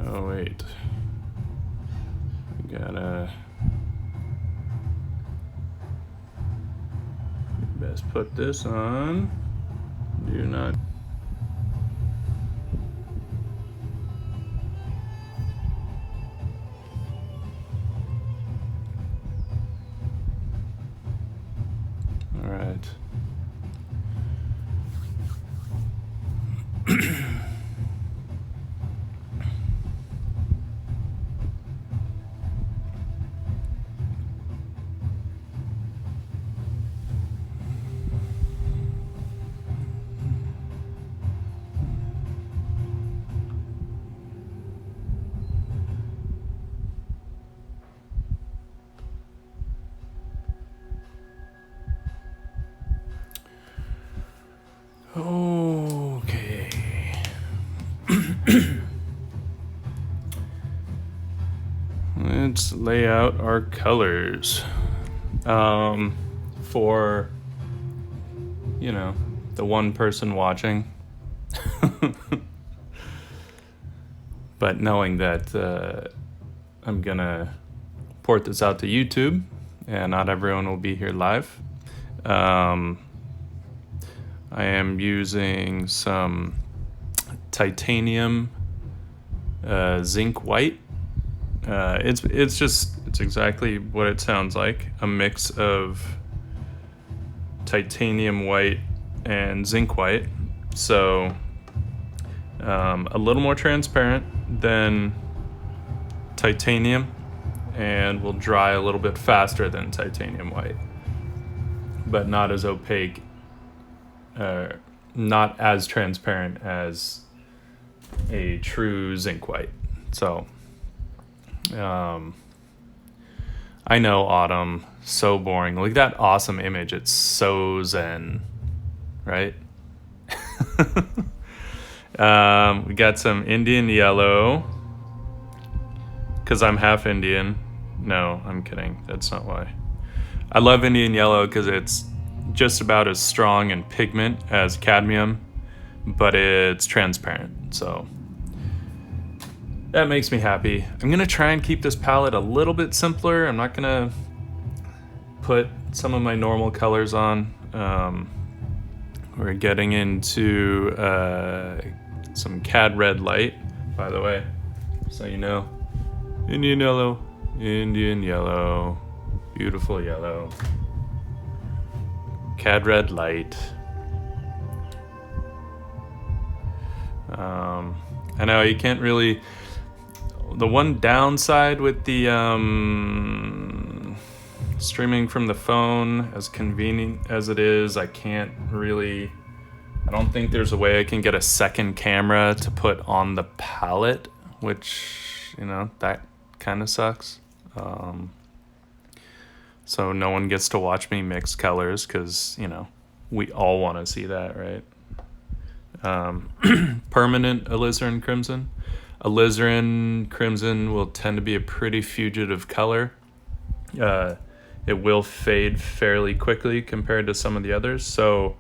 Oh, wait. We gotta... Best put this on. Do not... All right. Okay. Let's lay out our colors. For, the one person watching. But knowing that I'm gonna port this out to YouTube and not everyone will be here live. I am using some titanium zinc white. It's exactly what it sounds like, a mix of titanium white and zinc white. So a little more transparent than titanium and will dry a little bit faster than titanium white, but not as opaque. Not as transparent as a true zinc white. So, I know autumn, so boring. Look at that awesome image. It's so zen, right? We got some Indian yellow, because I'm half Indian. No, I'm kidding. That's not why. I love Indian yellow because it's just about as strong in pigment as cadmium, but it's transparent, so that makes me happy. I'm gonna try and keep this palette a little bit simpler. I'm not gonna put some of my normal colors on. We're getting into some cad red light, by the way, so you know. Indian yellow, beautiful yellow. Cad red light. I know you can't really... The one downside with the streaming from the phone, as convenient as it is, I don't think there's a way I can get a second camera to put on the palette, which, that kind of sucks. So no one gets to watch me mix colors because, we all want to see that, right? Permanent alizarin crimson. Alizarin crimson will tend to be a pretty fugitive color. It will fade fairly quickly compared to some of the others. So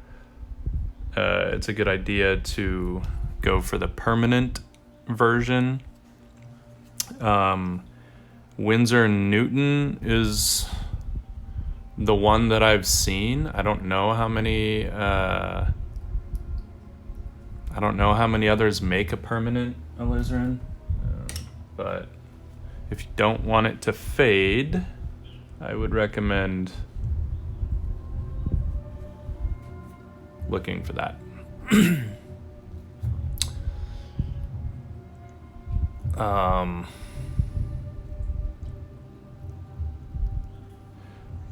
it's a good idea to go for the permanent version. Winsor & Newton is the one that I've seen. I don't know how many others make a permanent alizarin, but if you don't want it to fade, I would recommend looking for that.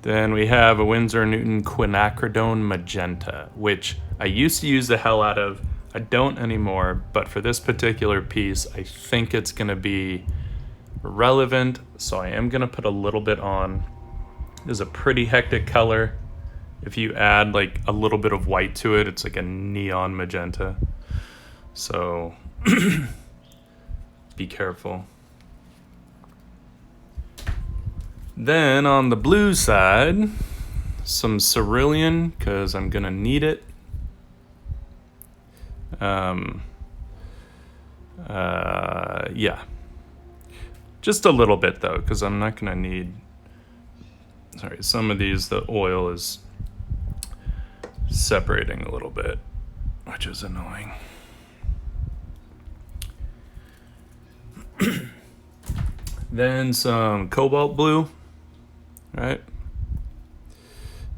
Then we have a Winsor & Newton quinacridone magenta, which I used to use the hell out of. I don't anymore, but for this particular piece, I think it's going to be relevant, so I am going to put a little bit on. It's a pretty hectic color. If you add like a little bit of white to it, it's like a neon magenta. So be careful. Then on the blue side, some cerulean because I'm gonna need it. Yeah. Just a little bit though, because I'm not gonna need. Sorry, some of these, the oil is separating a little bit, which is annoying. Then some cobalt blue, right?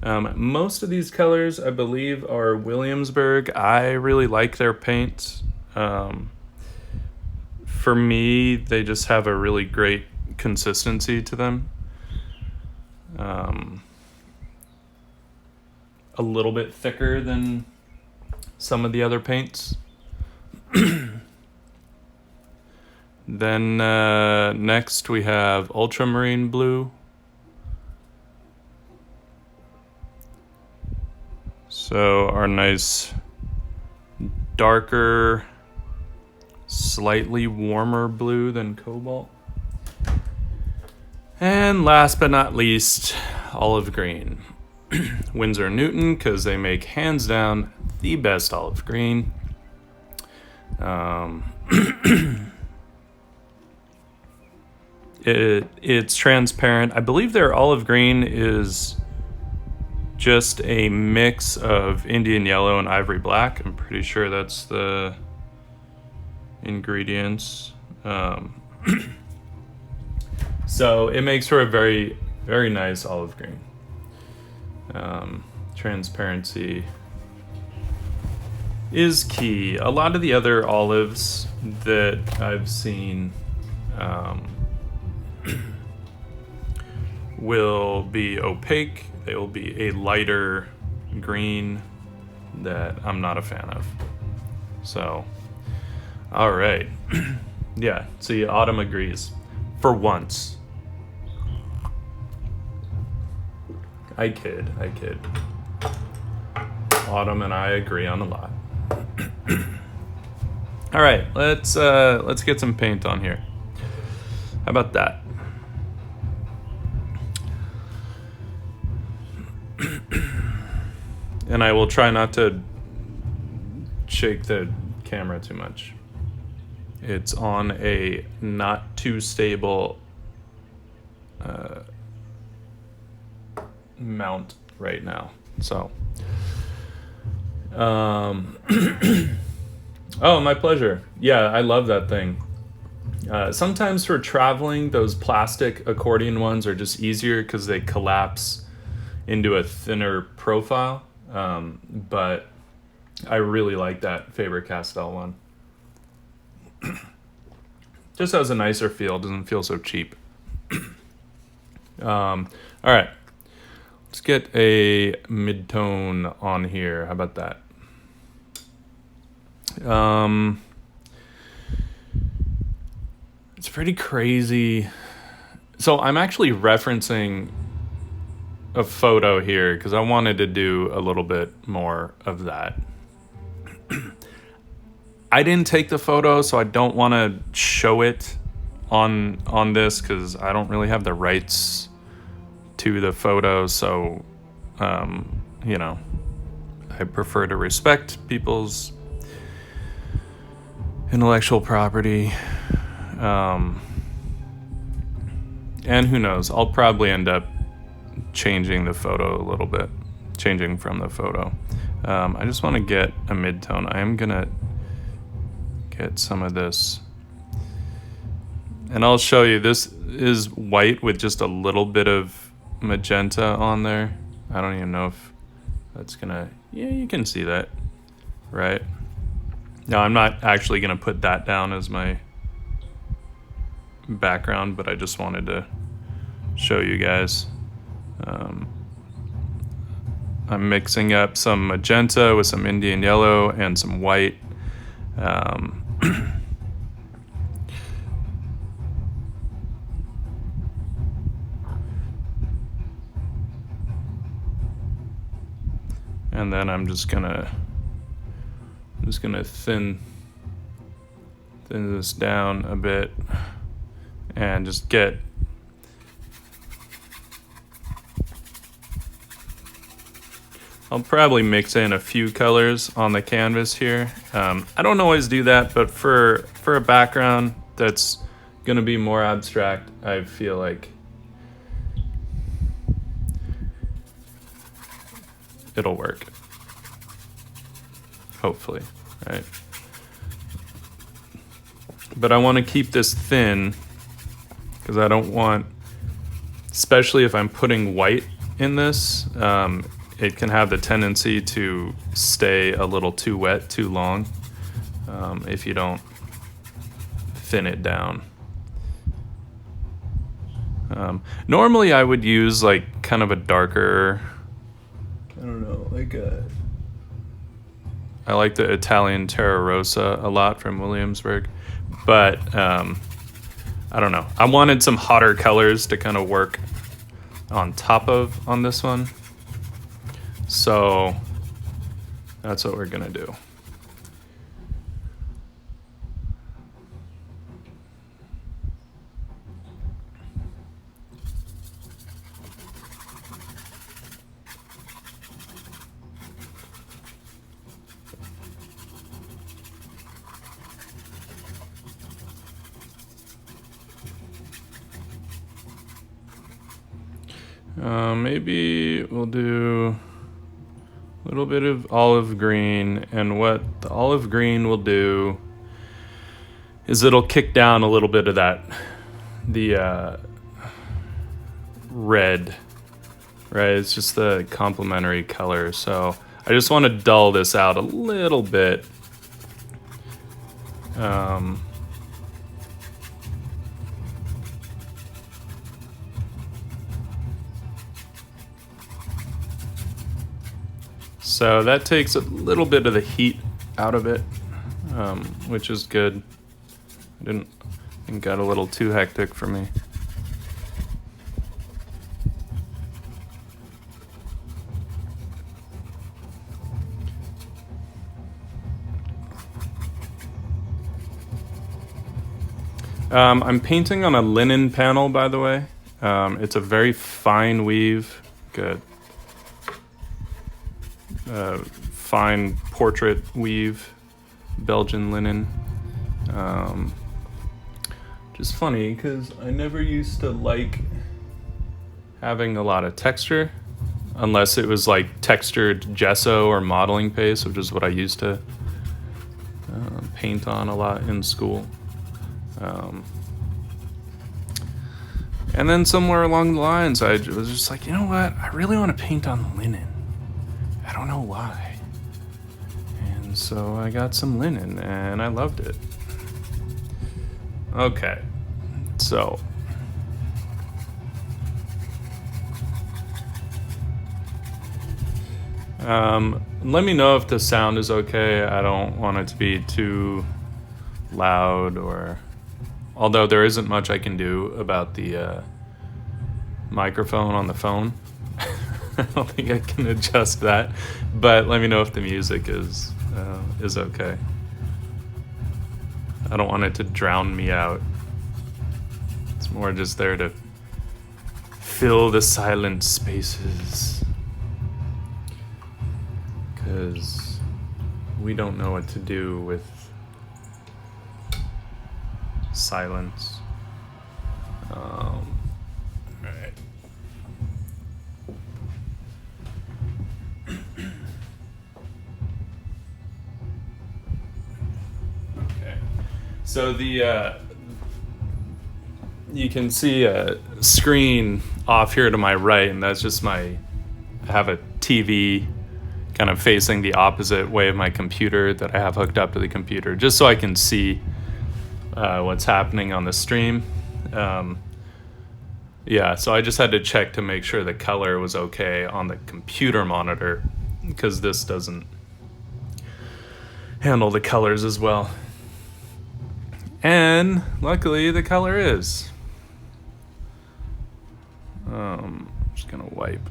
Most of these colors, I believe, are Williamsburg. I really like their paints. For me, they just have a really great consistency to them. A little bit thicker than some of the other paints. Then next we have ultramarine blue. So our nice darker, slightly warmer blue than cobalt. And last but not least, olive green. Winsor & Newton, because they make hands down the best olive green. It's transparent. I believe their olive green is just a mix of Indian yellow and ivory black. I'm pretty sure that's the ingredients. So it makes for a very, very nice olive green. Transparency is key. A lot of the other olives that I've seen will be opaque. They will be a lighter green that I'm not a fan of. So, all right. Yeah, see, Autumn agrees. For once. I kid. Autumn and I agree on a lot. All right, let's get some paint on here. How about that? And I will try not to shake the camera too much. It's on a not too stable mount right now. So, oh, my pleasure. Yeah, I love that thing. Sometimes for traveling, those plastic accordion ones are just easier because they collapse into a thinner profile. But I really like that Faber-Castell one. Just has a nicer feel, doesn't feel so cheap. All right, let's get a mid-tone on here. How about that? It's pretty crazy. So I'm actually referencing a photo here because I wanted to do a little bit more of that. I didn't take the photo, so I don't want to show it on this because I don't really have the rights to the photo. So, I prefer to respect people's intellectual property. And who knows? I'll probably end up changing the photo a little bit, changing from the photo. I just want to get a mid-tone. I am gonna get some of this, and I'll show you. This is white with just a little bit of magenta on there. I don't even know if that's gonna, yeah, you can see that, right? Now I'm not actually gonna put that down as my background, but I just wanted to show you guys. I'm mixing up some magenta with some Indian yellow and some white. And then I'm just gonna thin this down a bit and just get I'll probably mix in a few colors on the canvas here. I don't always do that, but for a background that's gonna be more abstract, I feel like it'll work. Hopefully, right? But I want to keep this thin because I don't want, especially if I'm putting white in this, it can have the tendency to stay a little too wet too long if you don't thin it down. Normally I would use like kind of a darker, I don't know, like I like the Italian Terra Rosa a lot from Williamsburg, but I don't know. I wanted some hotter colors to kind of work on top of on this one. So that's what we're gonna do. Maybe we'll do a little bit of olive green, and what the olive green will do is it'll kick down a little bit of the red, right? It's just the complementary color. So I just want to dull this out a little bit. So that takes a little bit of the heat out of it, which is good. It got a little too hectic for me. I'm painting on a linen panel, by the way. It's a very fine weave. Good. Fine portrait weave, Belgian linen. Just funny because I never used to like having a lot of texture unless it was like textured gesso or modeling paste, which is what I used to paint on a lot in school. And then somewhere along the lines I was just like, you know what, I really want to paint on linen. I don't know why. And so I got some linen and I loved it. Okay, so let me know if the sound is okay. I don't want it to be too loud, or although there isn't much I can do about the microphone on the phone. I don't think I can adjust that, but let me know if the music is okay. I don't want it to drown me out. It's more just there to fill the silent spaces, because we don't know what to do with silence. All right. Okay. So you can see a screen off here to my right, and that's just I have a TV kind of facing the opposite way of my computer that I have hooked up to the computer, just so I can see what's happening on the stream. Yeah, so I just had to check to make sure the color was okay on the computer monitor, because this doesn't handle the colors as well. And luckily the color is. I'm just gonna wipe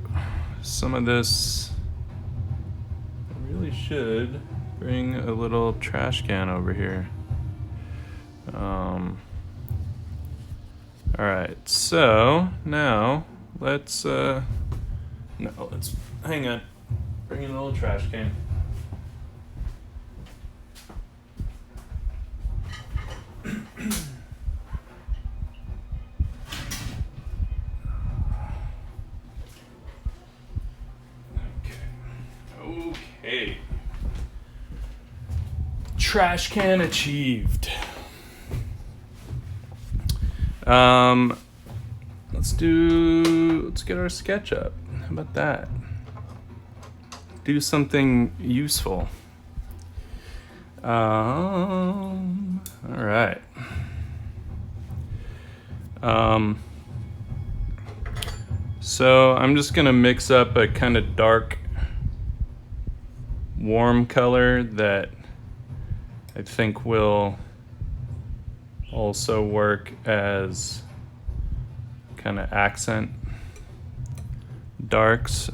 some of this. I really should bring a little trash can over here. All right, so now let's hang on. Bring in a little trash can. Okay. Trash can achieved. Let's get our sketch up. How about that? Do something useful. All right. So I'm just gonna mix up a kind of dark, warm color that I think will also work as kind of accent darks.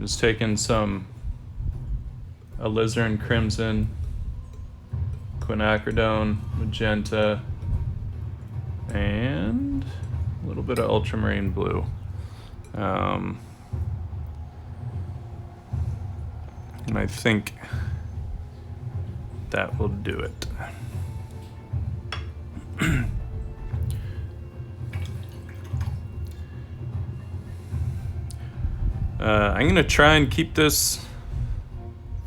Just taking some alizarin crimson, quinacridone, magenta, and a little bit of ultramarine blue. And I think that will do it. I'm gonna try and keep this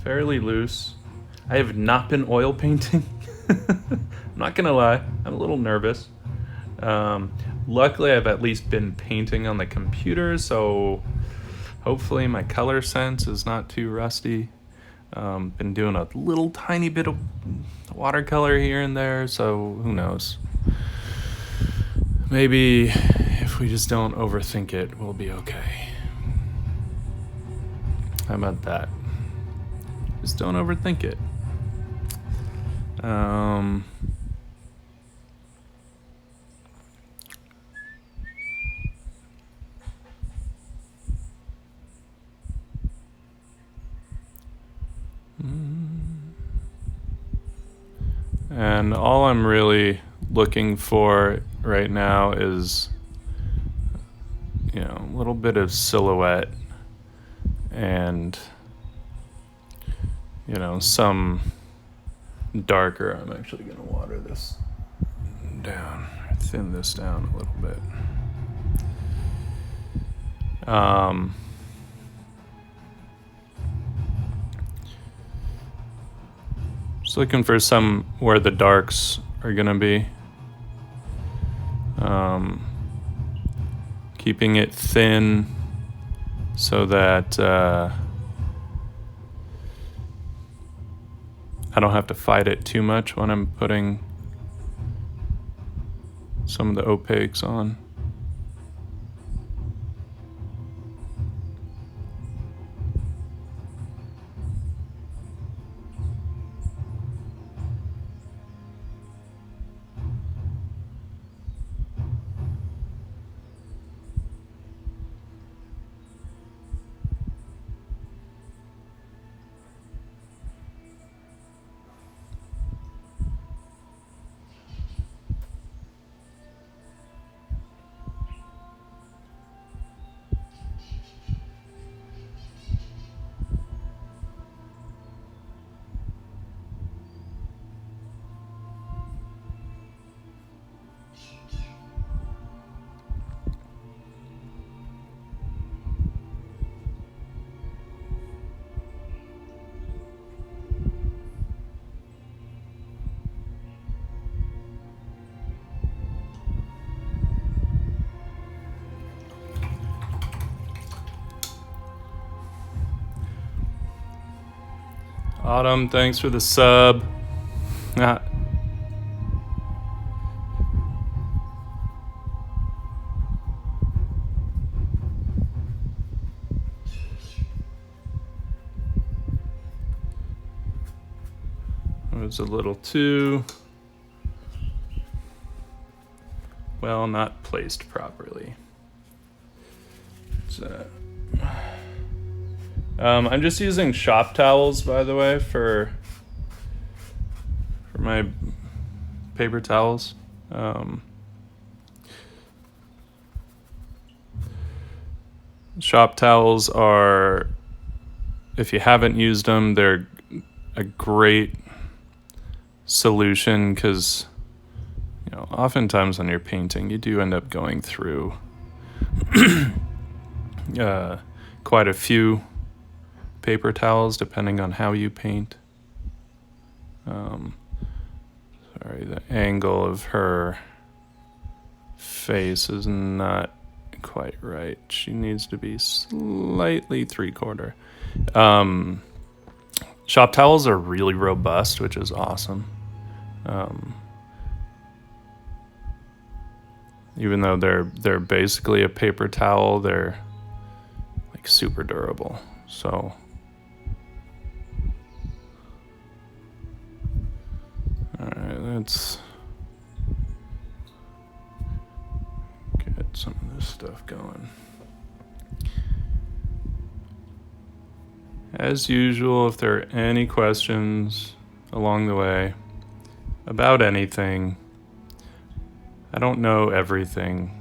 fairly loose. I have not been oil painting. I'm not gonna lie, I'm a little nervous. Luckily, I've at least been painting on the computer, so hopefully my color sense is not too rusty. Been doing a little tiny bit of watercolor here and there, so who knows. Maybe if we just don't overthink it, we'll be okay. How about that? Just don't overthink it. And all I'm really looking for right now is, a little bit of silhouette and, some darker. I'm actually going to water this down, thin this down a little bit. Just looking for some where the darks are going to be. Keeping it thin so that I don't have to fight it too much when I'm putting some of the opaques on. Autumn, thanks for the sub. Ah. It was a little too well, not placed properly. I'm just using shop towels, by the way, for my paper towels. Shop towels are, if you haven't used them, they're a great solution because, oftentimes when you're painting, you do end up going through quite a few paper towels depending on how you paint. Sorry, the angle of her face is not quite right. She needs to be slightly 3/4. Shop towels are really robust, which is awesome. Even though they're basically a paper towel, they're like super durable. So all right, let's get some of this stuff going. As usual, if there are any questions along the way about anything, I don't know everything,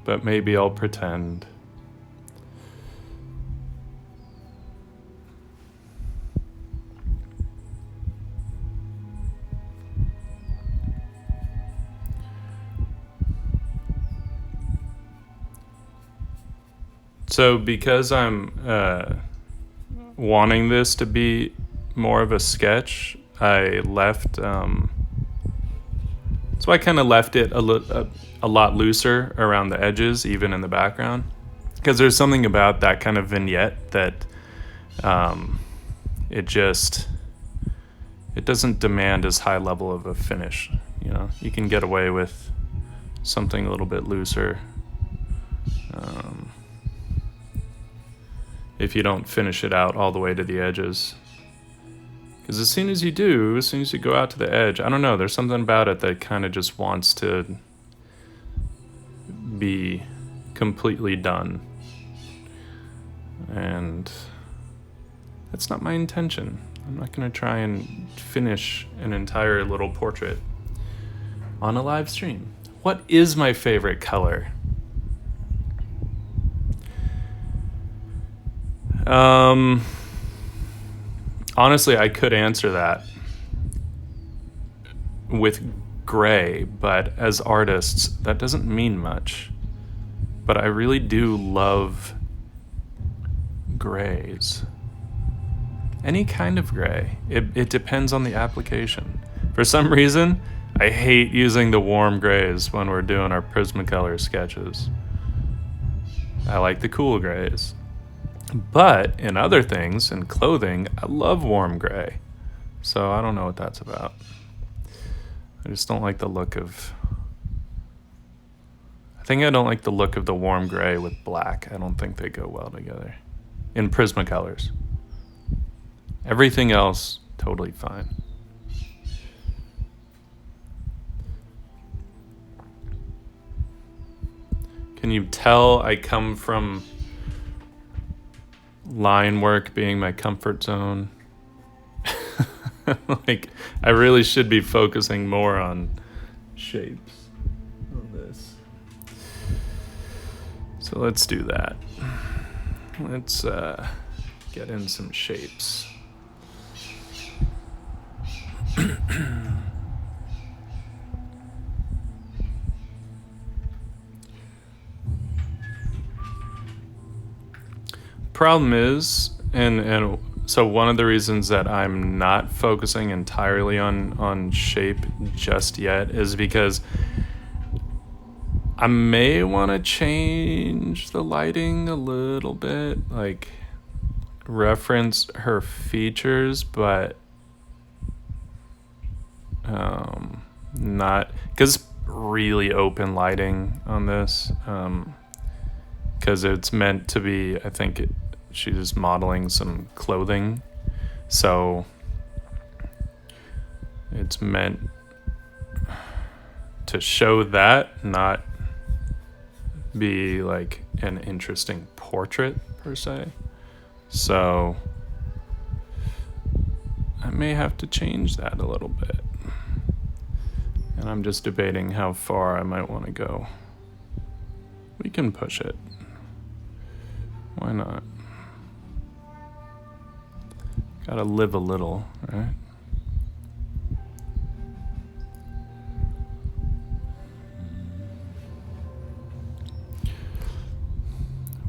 but maybe I'll pretend. So because I'm wanting this to be more of a sketch, I left... so I kind of left it a lot looser around the edges, even in the background. Because there's something about that kind of vignette that it doesn't demand as high level of a finish. You can get away with something a little bit looser. If you don't finish it out all the way to the edges. Because as soon as you go out to the edge, I don't know, there's something about it that kind of just wants to be completely done. And that's not my intention. I'm not going to try and finish an entire little portrait on a live stream. What is my favorite color? Honestly, I could answer that with gray, but as artists, that doesn't mean much. But I really do love grays. Any kind of gray. It depends on the application. For some reason, I hate using the warm grays when we're doing our Prismacolor sketches. I like the cool grays. But in other things, in clothing, I love warm gray. So I don't know what that's about. I just don't like the look of... I think I don't like the look of the warm gray with black. I don't think they go well together. In Prismacolors. Everything else, totally fine. Can you tell I come from line work being my comfort zone? Like, I really should be focusing more on shapes on this. So let's do that. Let's get in some shapes. Problem is, and so one of the reasons that I'm not focusing entirely on shape just yet is because I may want to change the lighting a little bit, like reference her features, but not, because really open lighting on this, because it's meant to be, I think she's modeling some clothing, so it's meant to show that, not be like an interesting portrait per se. So I may have to change that a little bit, and I'm just debating how far I might want to go. We can push it. Why not? Gotta live a little, right?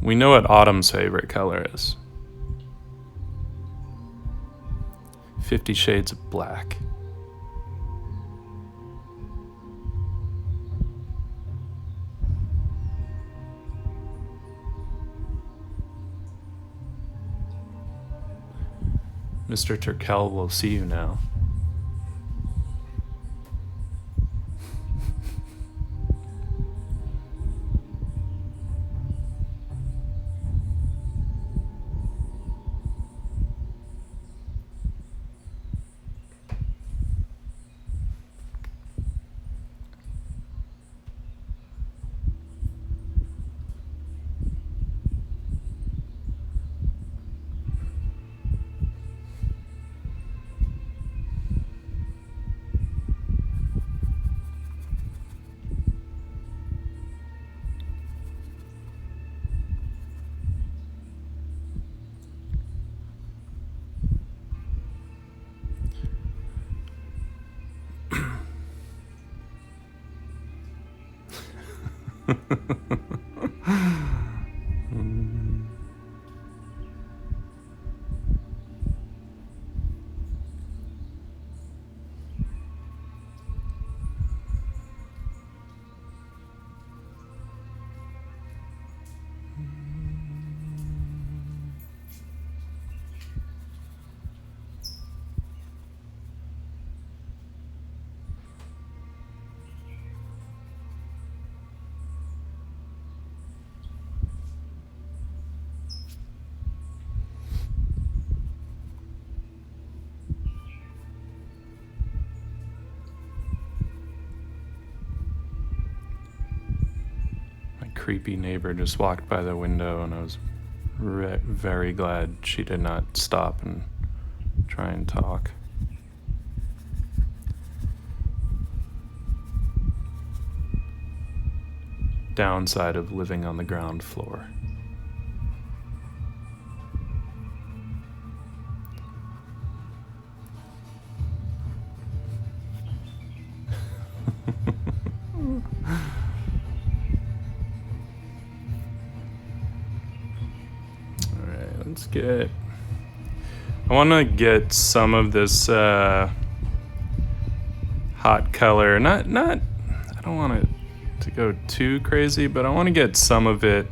We know what Autumn's favorite color is. 50 Shades of Black. Mr. Turkel will see you now. Creepy neighbor just walked by the window, and I was very glad she did not stop and try and talk. Downside of living on the ground floor. I want to get some of this hot color. Not. I don't want it to go too crazy, but I want to get some of it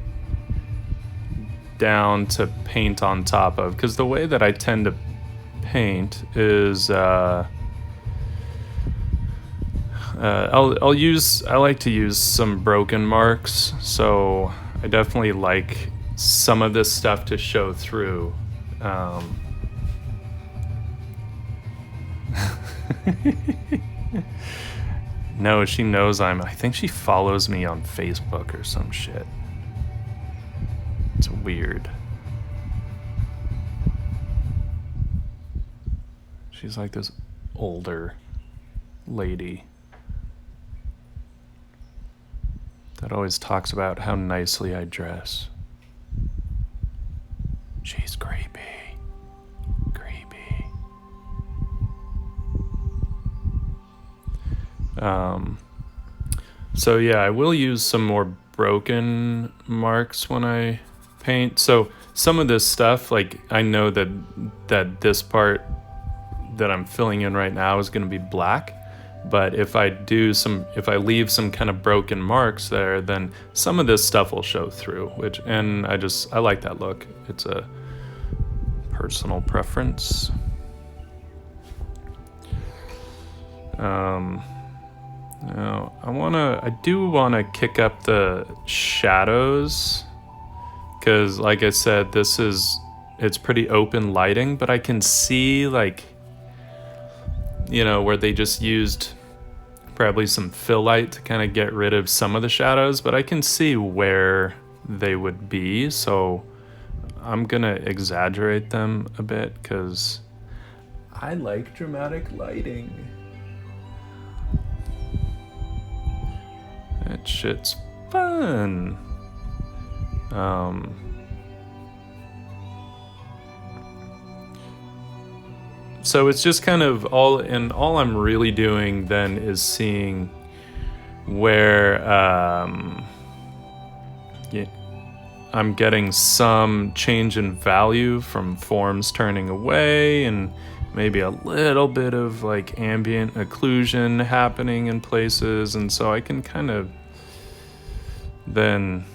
down to paint on top of. Because the way that I tend to paint is I like to use some broken marks, so I definitely like some of this stuff to show through. No, she knows I think she follows me on Facebook or some shit. It's weird. She's like this older lady that always talks about how nicely I dress. She's creepy. So yeah, I will use some more broken marks when I paint. So some of this stuff, like I know that this part that I'm filling in right now is going to be black, but if I leave some kind of broken marks there, then some of this stuff will show through, and I like that look. It's a personal preference. Now I do want to kick up the shadows, because like I said, it's pretty open lighting, but I can see, like, where they just used probably some fill light to kind of get rid of some of the shadows, but I can see where they would be, so I'm gonna exaggerate them a bit because I like dramatic lighting. That shit's fun. So it's just kind of all I'm really doing then is seeing where I'm getting some change in value from forms turning away, and maybe a little bit of like ambient occlusion happening in places, and so I can kind of then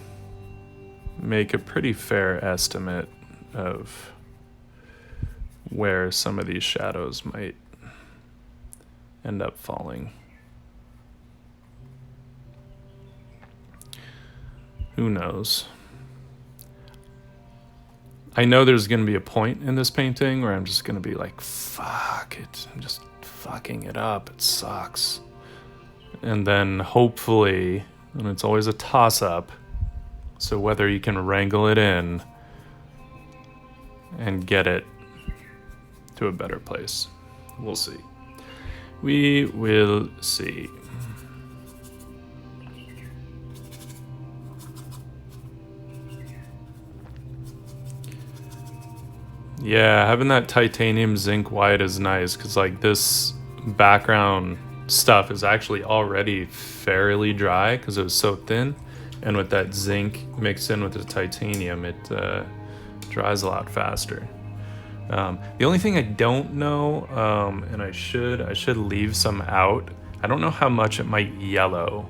make a pretty fair estimate of where some of these shadows might end up falling. Who knows? I know there's going to be a point in this painting where I'm just going to be like, fuck it, I'm just fucking it up, it sucks. And then hopefully, and it's always a toss-up, so whether you can wrangle it in and get it to a better place. We'll see. We will see. Yeah, having that titanium zinc white is nice because like this background stuff is actually already fairly dry because it was so thin, and with that zinc mixed in with the titanium, it dries a lot faster. The only thing I don't know, and I should leave some out. I don't know how much it might yellow.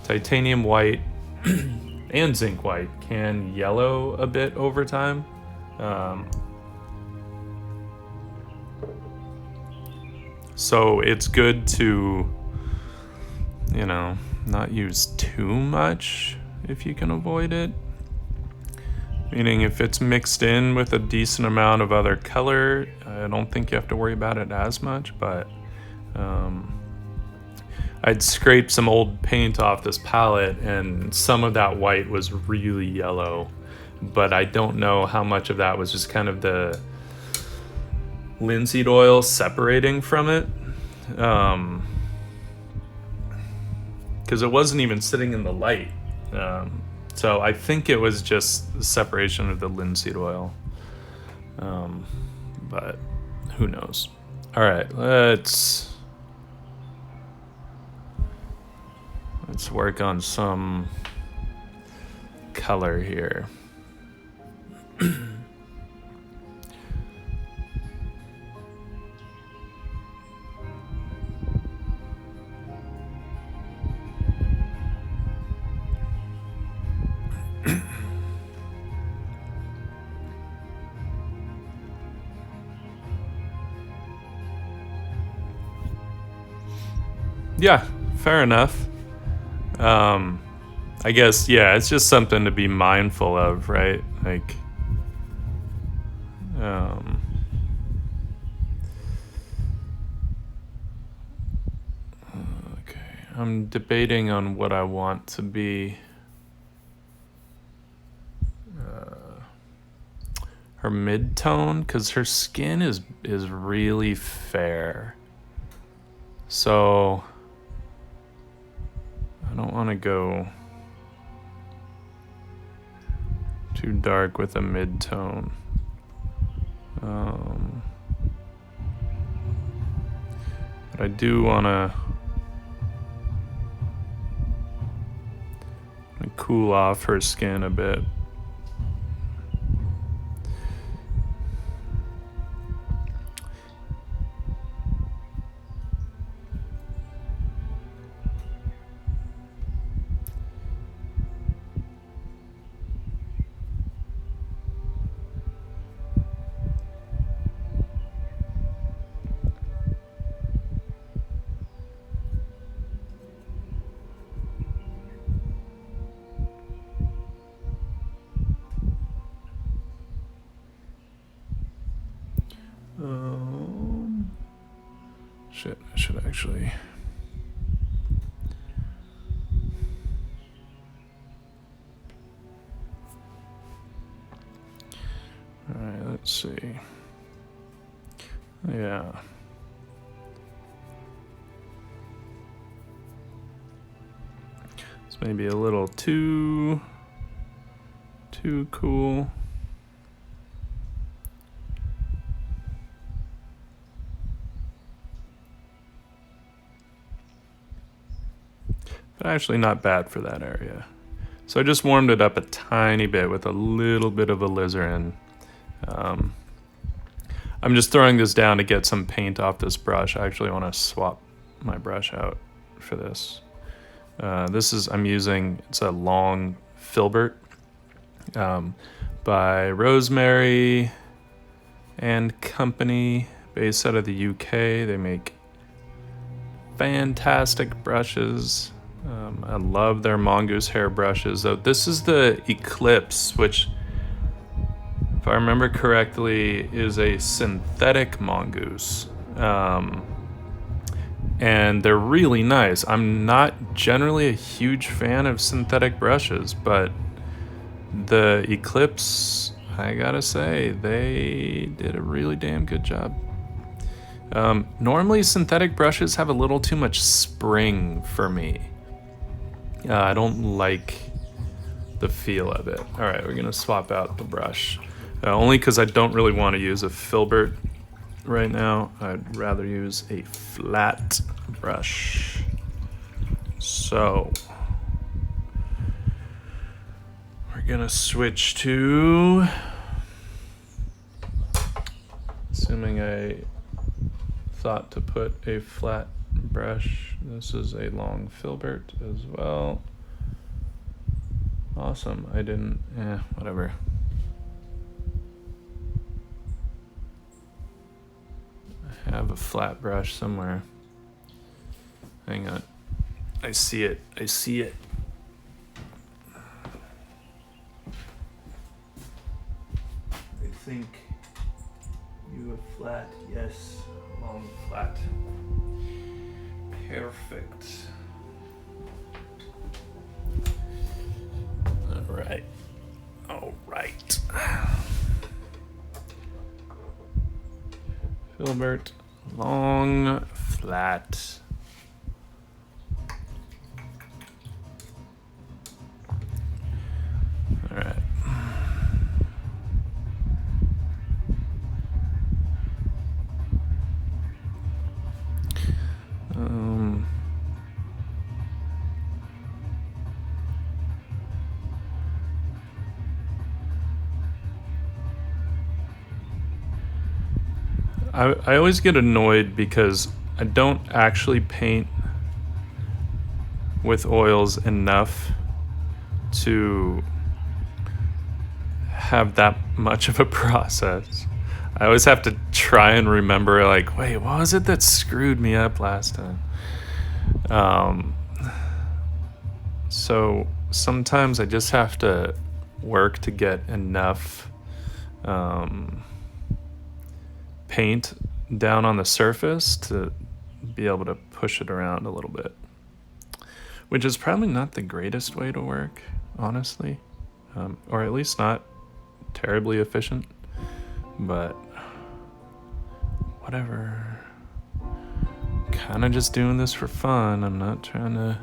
Titanium white and zinc white can yellow a bit over time. So it's good to, not use too much if you can avoid it. Meaning if it's mixed in with a decent amount of other color, I don't think you have to worry about it as much, but I'd scraped some old paint off this palette and some of that white was really yellow, but I don't know how much of that was just kind of the linseed oil separating from it. Because it wasn't even sitting in the light. So I think it was just the separation of the linseed oil. But who knows? All right, let's work on some color here. Yeah, fair enough. I guess, yeah, it's just something to be mindful of, right? Like, okay, I'm debating on what I want to be her mid-tone, because her skin is really fair. So I don't want to go too dark with a mid-tone. But I do want to cool off her skin a bit. Shit, I should actually... Alright, let's see. Yeah. It's maybe a little too too cool. But actually not bad for that area. So I just warmed it up a tiny bit with a little bit of alizarin. I'm just throwing this down to get some paint off this brush. I actually want to swap my brush out for this. I'm using, it's a long filbert by Rosemary and Company, based out of the UK. They make fantastic brushes. I love their mongoose hair brushes. Though this is the Eclipse, which, if I remember correctly, is a synthetic mongoose. And they're really nice. I'm not generally a huge fan of synthetic brushes, but the Eclipse, I gotta say, they did a really damn good job. Normally synthetic brushes have a little too much spring for me. I don't like the feel of it. All right, we're gonna swap out the brush. Only because I don't really want to use a filbert right now. I'd rather use a flat brush. So we're gonna switch to, assuming I thought to put a flat brush, this is a long filbert as well. Awesome. I didn't, whatever. I have a flat brush somewhere. Hang on. I see it. I think you have flat. Yes. Long flat. Perfect. All right. Filbert, long, flat. All right. I always get annoyed because I don't actually paint with oils enough to have that much of a process. I always have to try and remember, like, wait, what was it that screwed me up last time? So sometimes I just have to work to get enough paint down on the surface to be able to push it around a little bit, which is probably not the greatest way to work, honestly, or at least not terribly efficient, but whatever. Kind of just doing this for fun. I'm not trying to,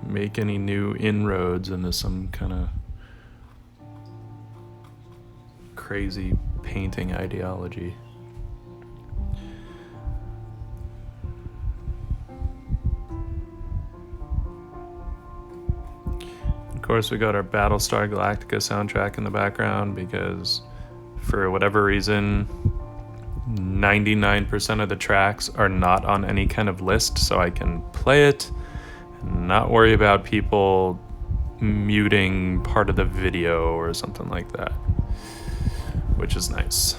make any new inroads into some kind of crazy painting ideology. Of course, we got our Battlestar Galactica soundtrack in the background because, for whatever reason, 99% of the tracks are not on any kind of list, so I can play it and not worry about people muting part of the video or something like that, which is nice.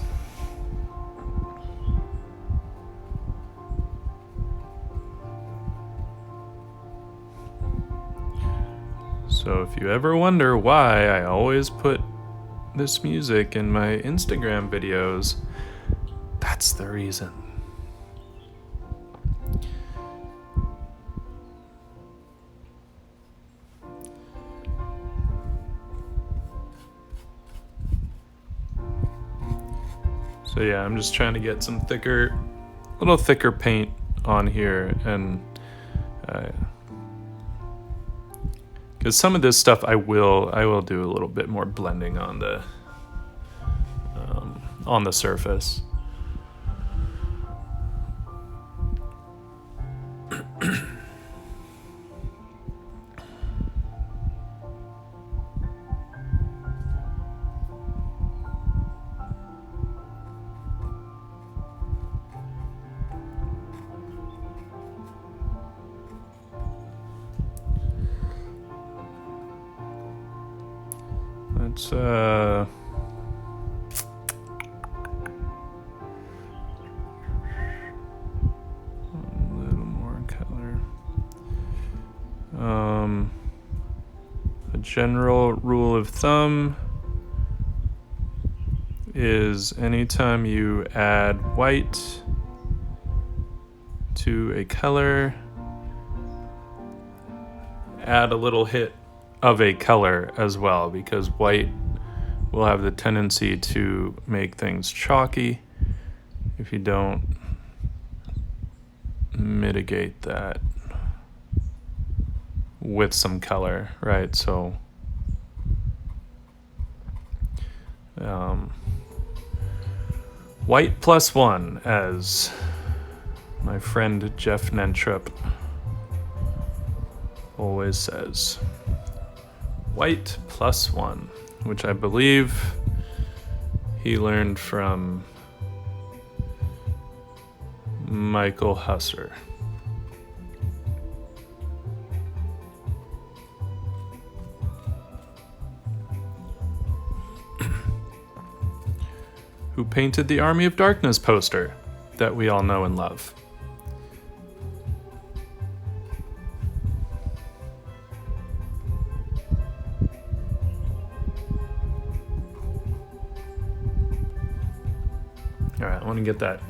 So if you ever wonder why I always put this music in my Instagram videos, that's the reason. So yeah, I'm just trying to get some little thicker paint on here, and Because some of this stuff I will do a little bit more blending on the surface. Let's a little more color. A general rule of thumb is anytime you add white to a color, add a little hit of a color as well, because white will have the tendency to make things chalky if you don't mitigate that with some color, right? So white +1, as my friend Jeff Nentrup always says. White +1, which I believe he learned from Michael Husser. Who painted the Army of Darkness poster that we all know and love. All right, I want to get that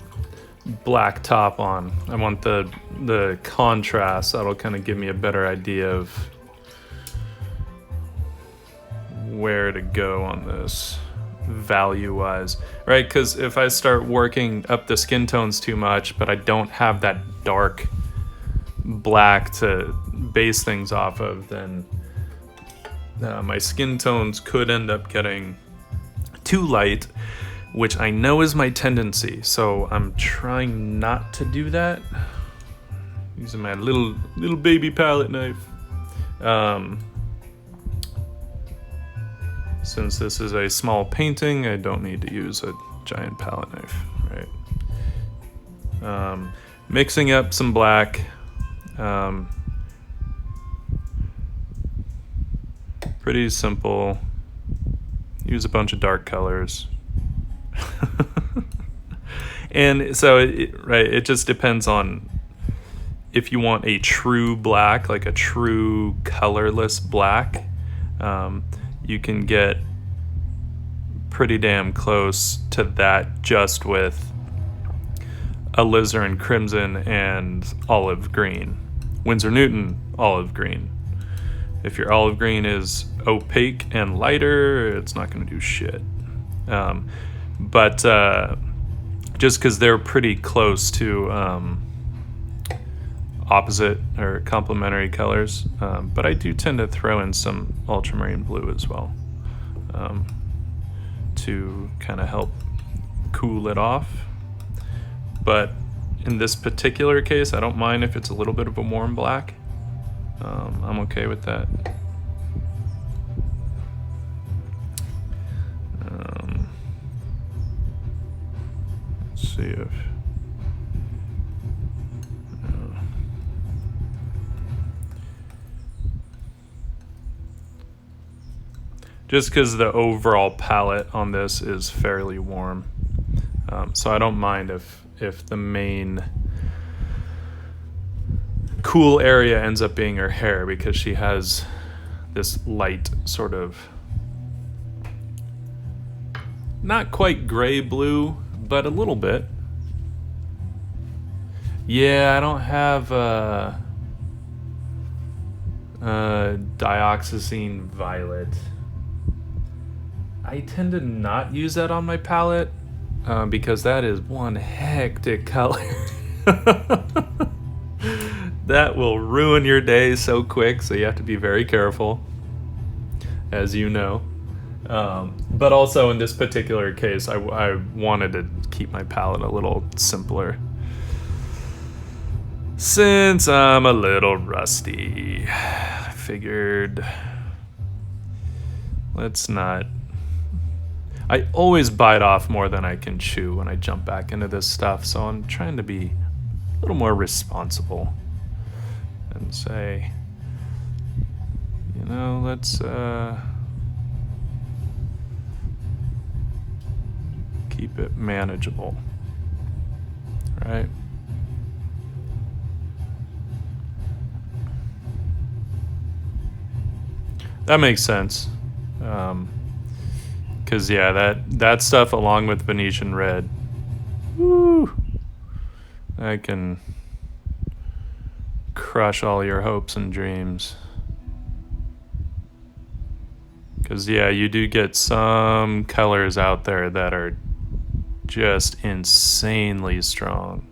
black top on. I want the contrast. That'll kind of give me a better idea of where to go on this value-wise, right? Because if I start working up the skin tones too much, but I don't have that dark black to base things off of, then my skin tones could end up getting too light, which I know is my tendency. So I'm trying not to do that. Using my little baby palette knife. Since this is a small painting, I don't need to use a giant palette knife, right? Mixing up some black. Pretty simple. Use a bunch of dark colors. And so, it just depends on if you want a true black, like a true colorless black. You can get pretty damn close to that just with alizarin crimson and olive green. Winsor Newton olive green. If your olive green is opaque and lighter, it's not going to do shit. But just because they're pretty close to opposite or complementary colors, but I do tend to throw in some ultramarine blue as well, to kind of help cool it off. But in this particular case, I don't mind if it's a little bit of a warm black. I'm okay with that. Let's see if just because the overall palette on this is fairly warm, so I don't mind if the main cool area ends up being her hair, because she has this light sort of not quite gray blue, but a little bit. Yeah, I don't have dioxazine violet. I tend to not use that on my palette, because that is one hectic color. that will ruin your day so quick, so you have to be very careful, as you know. But also in this particular case, I wanted to keep my palette a little simpler, since I'm a little rusty. I figured, let's not. I always bite off more than I can chew when I jump back into this stuff, so I'm trying to be a little more responsible and say, let's keep it manageable, right? That makes sense. Because, that stuff along with Venetian Red, woo, I can crush all your hopes and dreams. Because, you do get some colors out there that are just insanely strong.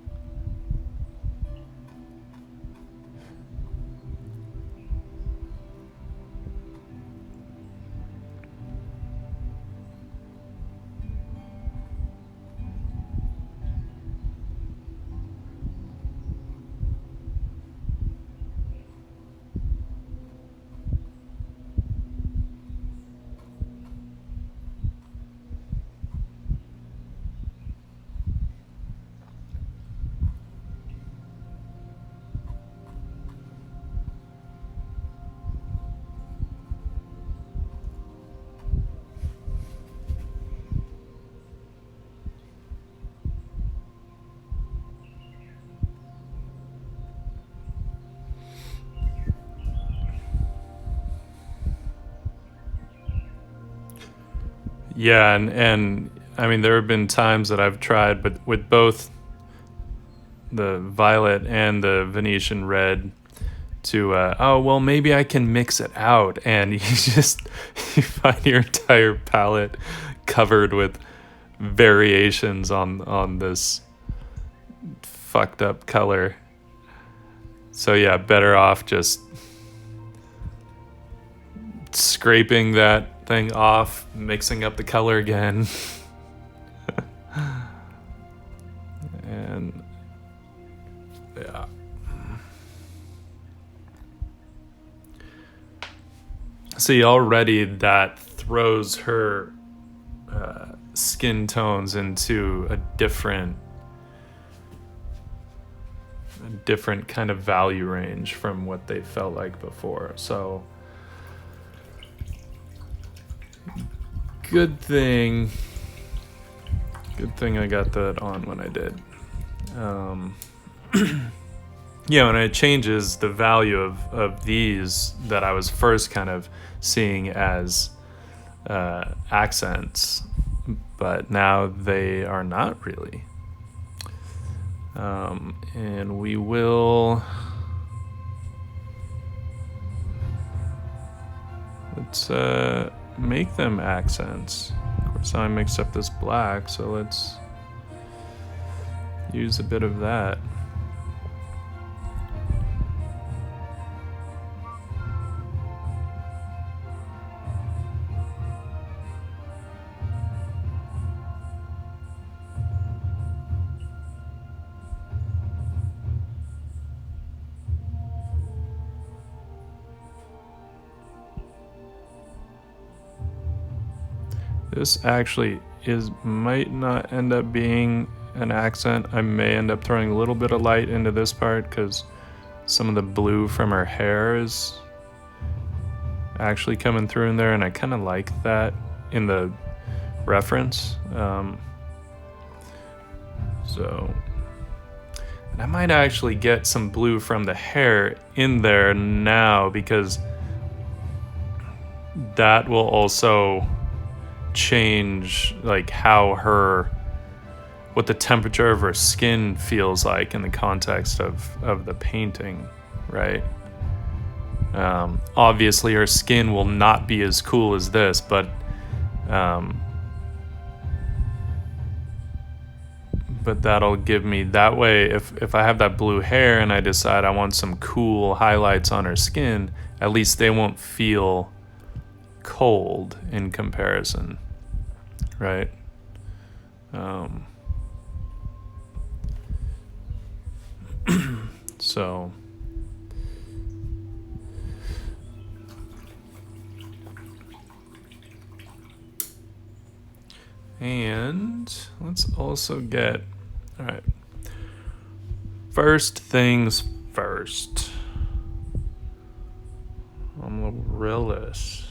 Yeah, and I mean, there have been times that I've tried, but with both the violet and the Venetian red to, maybe I can mix it out. And you find your entire palette covered with variations on this fucked up color. So yeah, better off just scraping that thing off, mixing up the color again. And yeah. See, already that throws her skin tones into a different kind of value range from what they felt like before. So good thing I got that on when I did. And it changes the value of these that I was first kind of seeing as accents, but now they are not really. And we will, let's make them accents. Of course, I mixed up this black, so let's use a bit of that. This actually might not end up being an accent. I may end up throwing a little bit of light into this part because some of the blue from her hair is actually coming through in there, and I kind of like that in the reference. And I might actually get some blue from the hair in there now, because that will also change like what the temperature of her skin feels like in the context of the painting, right? Obviously her skin will not be as cool as this, but that'll give me that way. If I have that blue hair and I decide I want some cool highlights on her skin, at least they won't feel cold in comparison, right? So and let's also get, all right, first things first, amaryllis.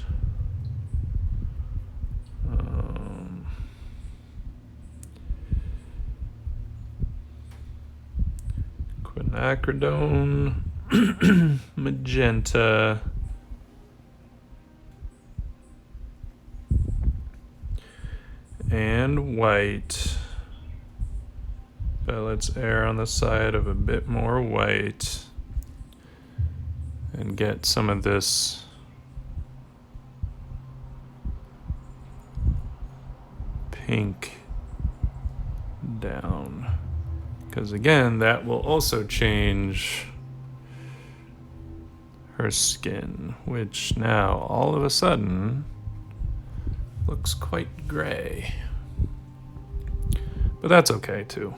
Quinacridone, magenta, and white. But let's err on the side of a bit more white and get some of this pink down. Because again, that will also change her skin, which now all of a sudden looks quite gray. But that's okay too.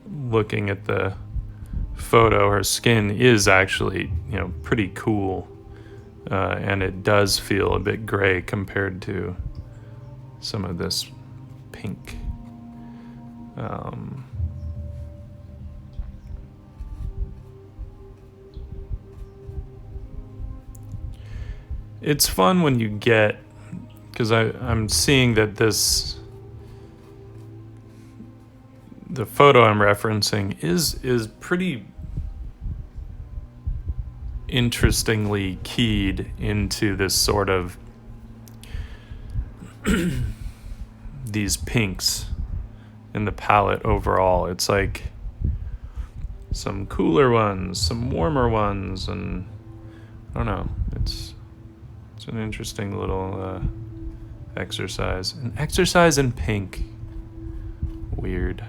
Looking at the photo, her skin is actually, pretty cool. And it does feel a bit gray compared to some of this pink. It's fun when you get, because I'm seeing that the photo I'm referencing is pretty interestingly keyed into this sort of these pinks in the palette overall. It's like some cooler ones, some warmer ones, and I don't know. It's an interesting little exercise. An exercise in pink. Weird.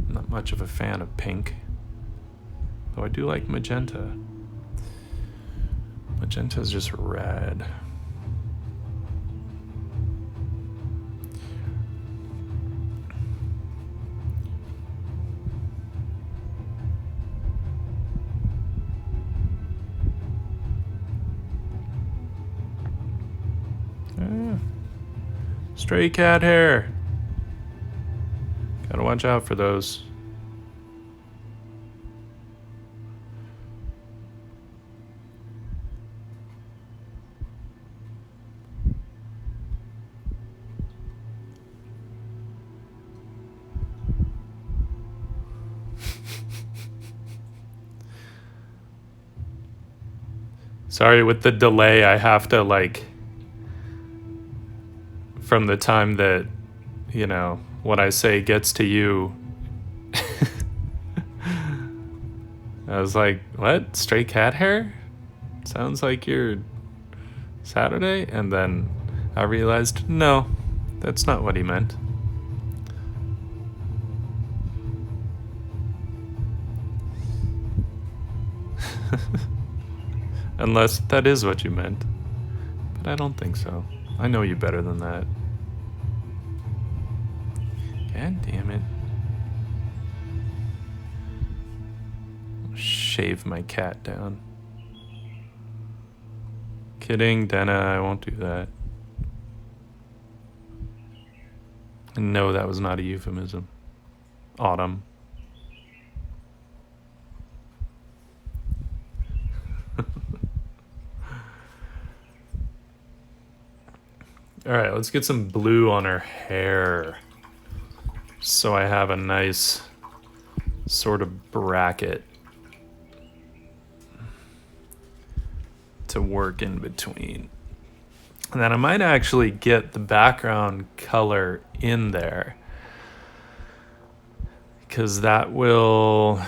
Not much of a fan of pink. Though I do like magenta. Magenta's just rad. Stray cat hair. Gotta watch out for those. Sorry, with the delay, I have to from the time that, what I say gets to you. I was like, what? Stray cat hair? Sounds like your Saturday? And then I realized, no, that's not what he meant. Unless that is what you meant. But I don't think so. I know you better than that. God damn it. I'll shave my cat down. Kidding, Denna, I won't do that. And no, that was not a euphemism. Autumn. All right, let's get some blue on her hair. So I have a nice sort of bracket to work in between. And then I might actually get the background color in there, because that will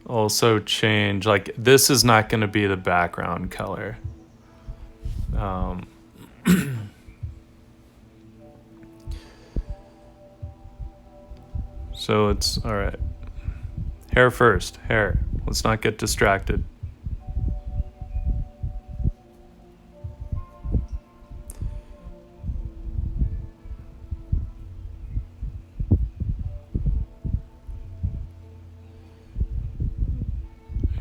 also change. Like, this is not going to be the background color. So it's all right. Hair first. Hair. Let's not get distracted.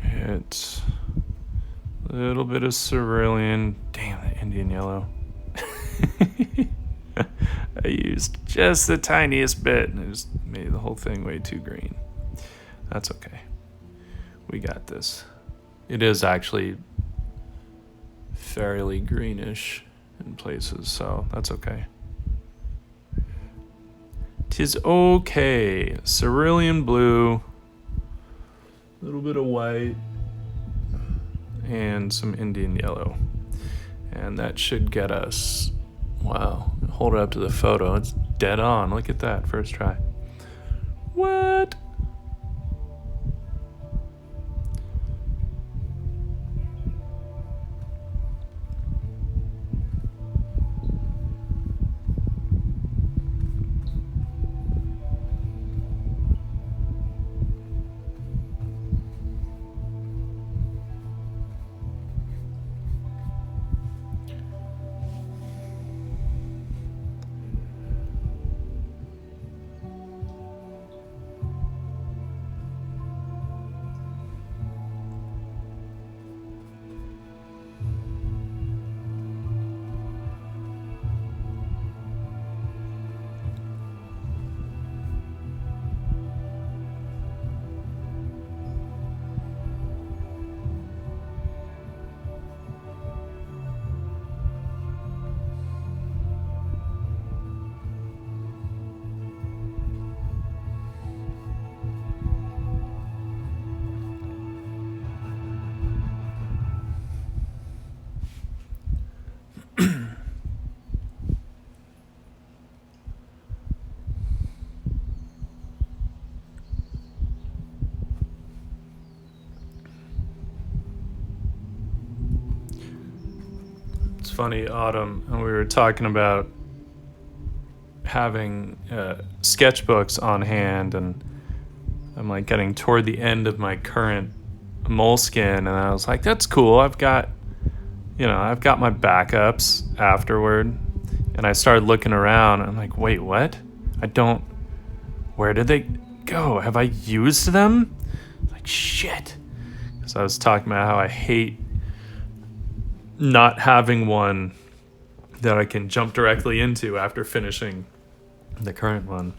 It's a little bit of cerulean. Damn, the Indian yellow. I used just the tiniest bit and it just made the whole thing way too green. That's okay. We got this. It is actually fairly greenish in places, so that's okay. 'Tis okay. Cerulean blue, a little bit of white, and some Indian yellow. And that should get us, wow, hold it up to the photo. It's dead on. Look at that, first try. What? It's funny, Autumn, and we were talking about having sketchbooks on hand, and I'm like getting toward the end of my current moleskin, and I was like, that's cool. I've got my backups afterward. And I started looking around, and I'm like, wait, what? Where did they go? Have I used them? Like, shit. Because I was talking about how I hate not having one that I can jump directly into after finishing the current one.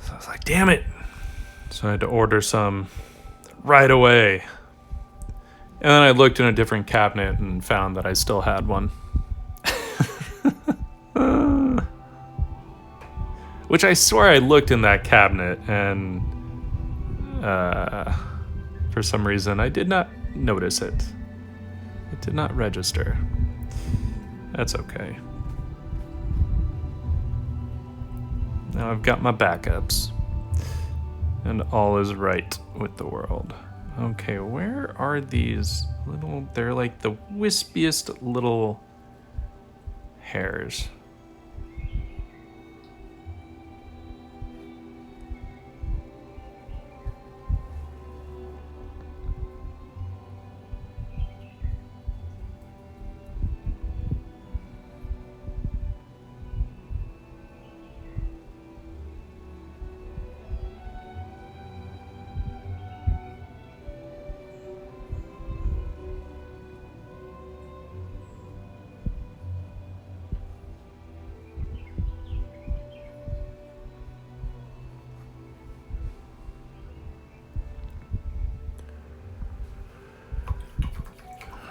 So I was like, damn it. So I had to order some right away. And then I looked in a different cabinet and found that I still had one. Which I swear I looked in that cabinet, and for some reason I did not notice it. It did not register. That's okay. Now I've got my backups, and all is right with the world. Okay, where are these little... They're like the wispiest little hairs.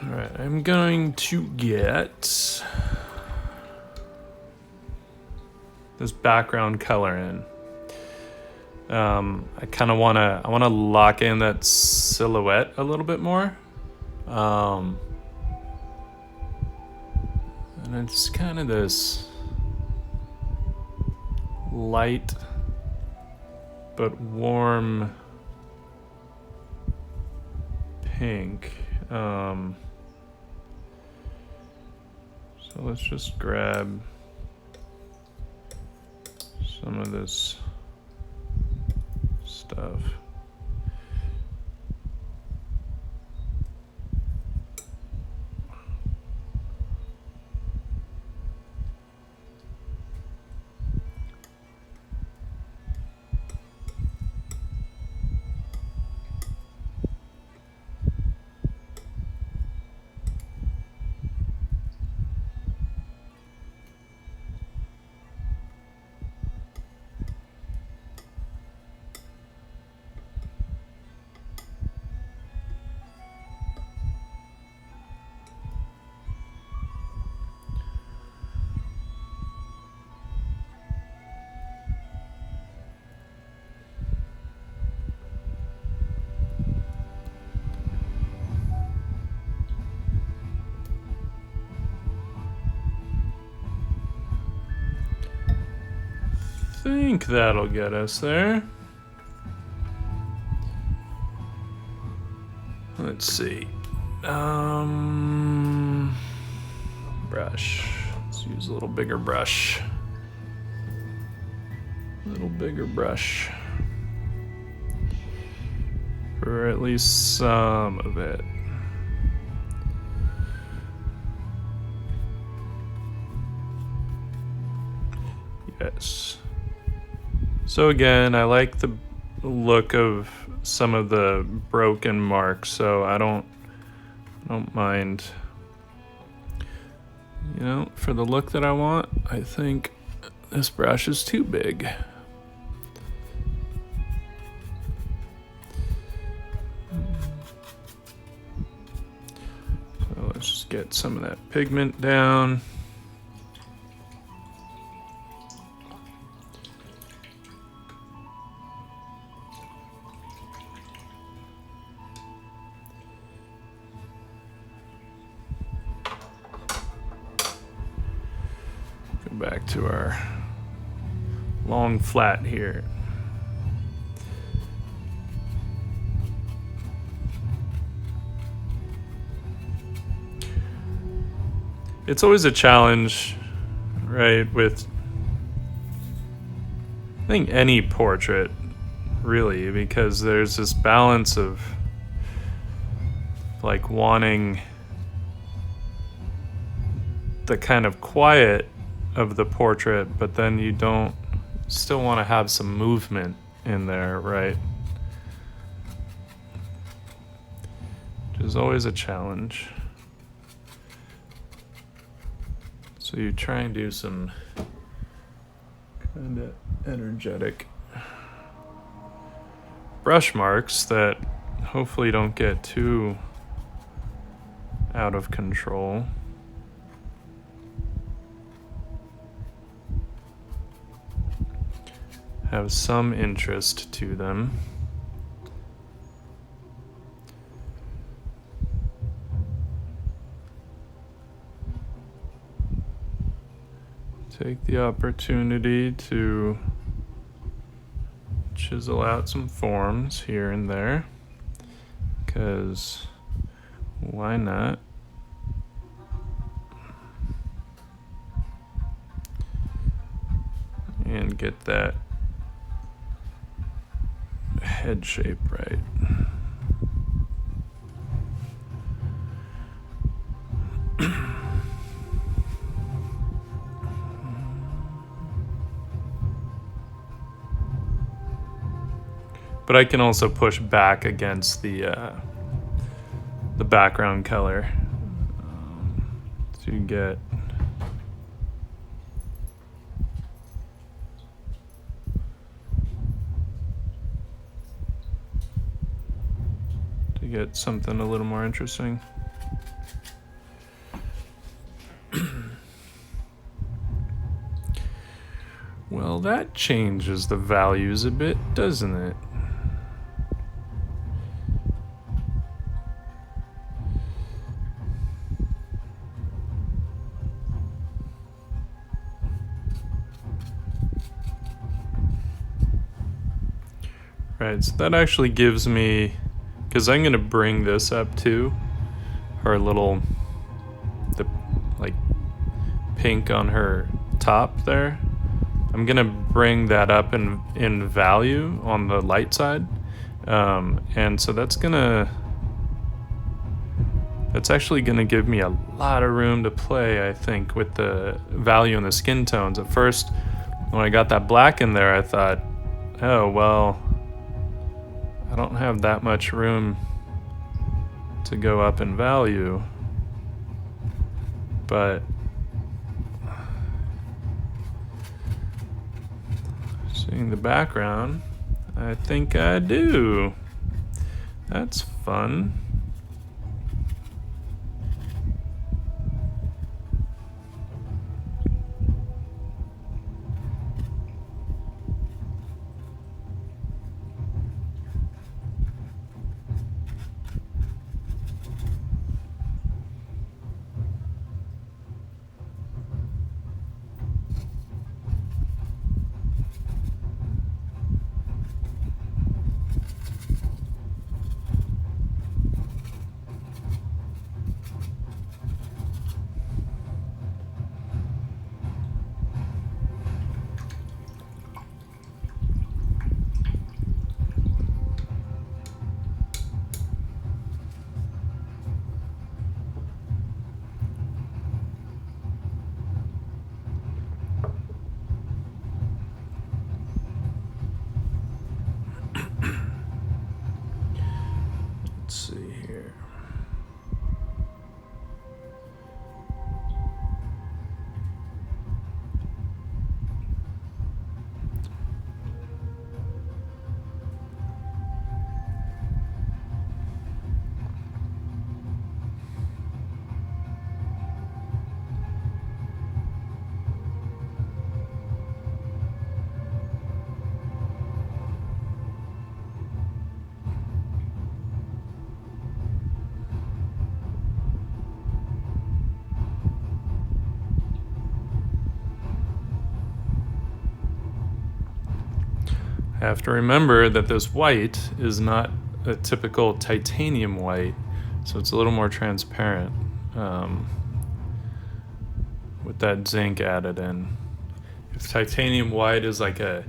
Alright, I'm going to get this background color in. I kind of want to lock in that silhouette a little bit more. And it's kind of this light but warm pink. So let's just grab some of this stuff. I think that'll get us there. Let's see. Brush. Let's use a little bigger brush. A little bigger brush. For at least some of it. Yes. So again, I like the look of some of the broken marks, so I don't mind. You know, for the look that I want, I think this brush is too big. So let's just get some of that pigment down. Back to our long flat here. It's always a challenge, right, with I think any portrait, really, because there's this balance of like wanting the kind of quiet of the portrait, but then you don't still want to have some movement in there, right? Which is always a challenge. So you try and do some kind of energetic brush marks that hopefully don't get too out of control. Have some interest to them. Take the opportunity to chisel out some forms here and there, because why not? And get that head shape right. But I can also push back against the background color to get something a little more interesting. Well, that changes the values a bit, doesn't it? Right, so that actually gives me, because I'm gonna bring this up too, her little, the like pink on her top there. I'm gonna bring that up in value on the light side. And so that's actually gonna give me a lot of room to play, I think, with the value in the skin tones. At first, when I got that black in there, I thought, oh, well, I don't have that much room to go up in value, but seeing the background, I think I do. That's fun. Let's see here. I have to remember that this white is not a typical titanium white, so it's a little more transparent with that zinc added in. If titanium white is like a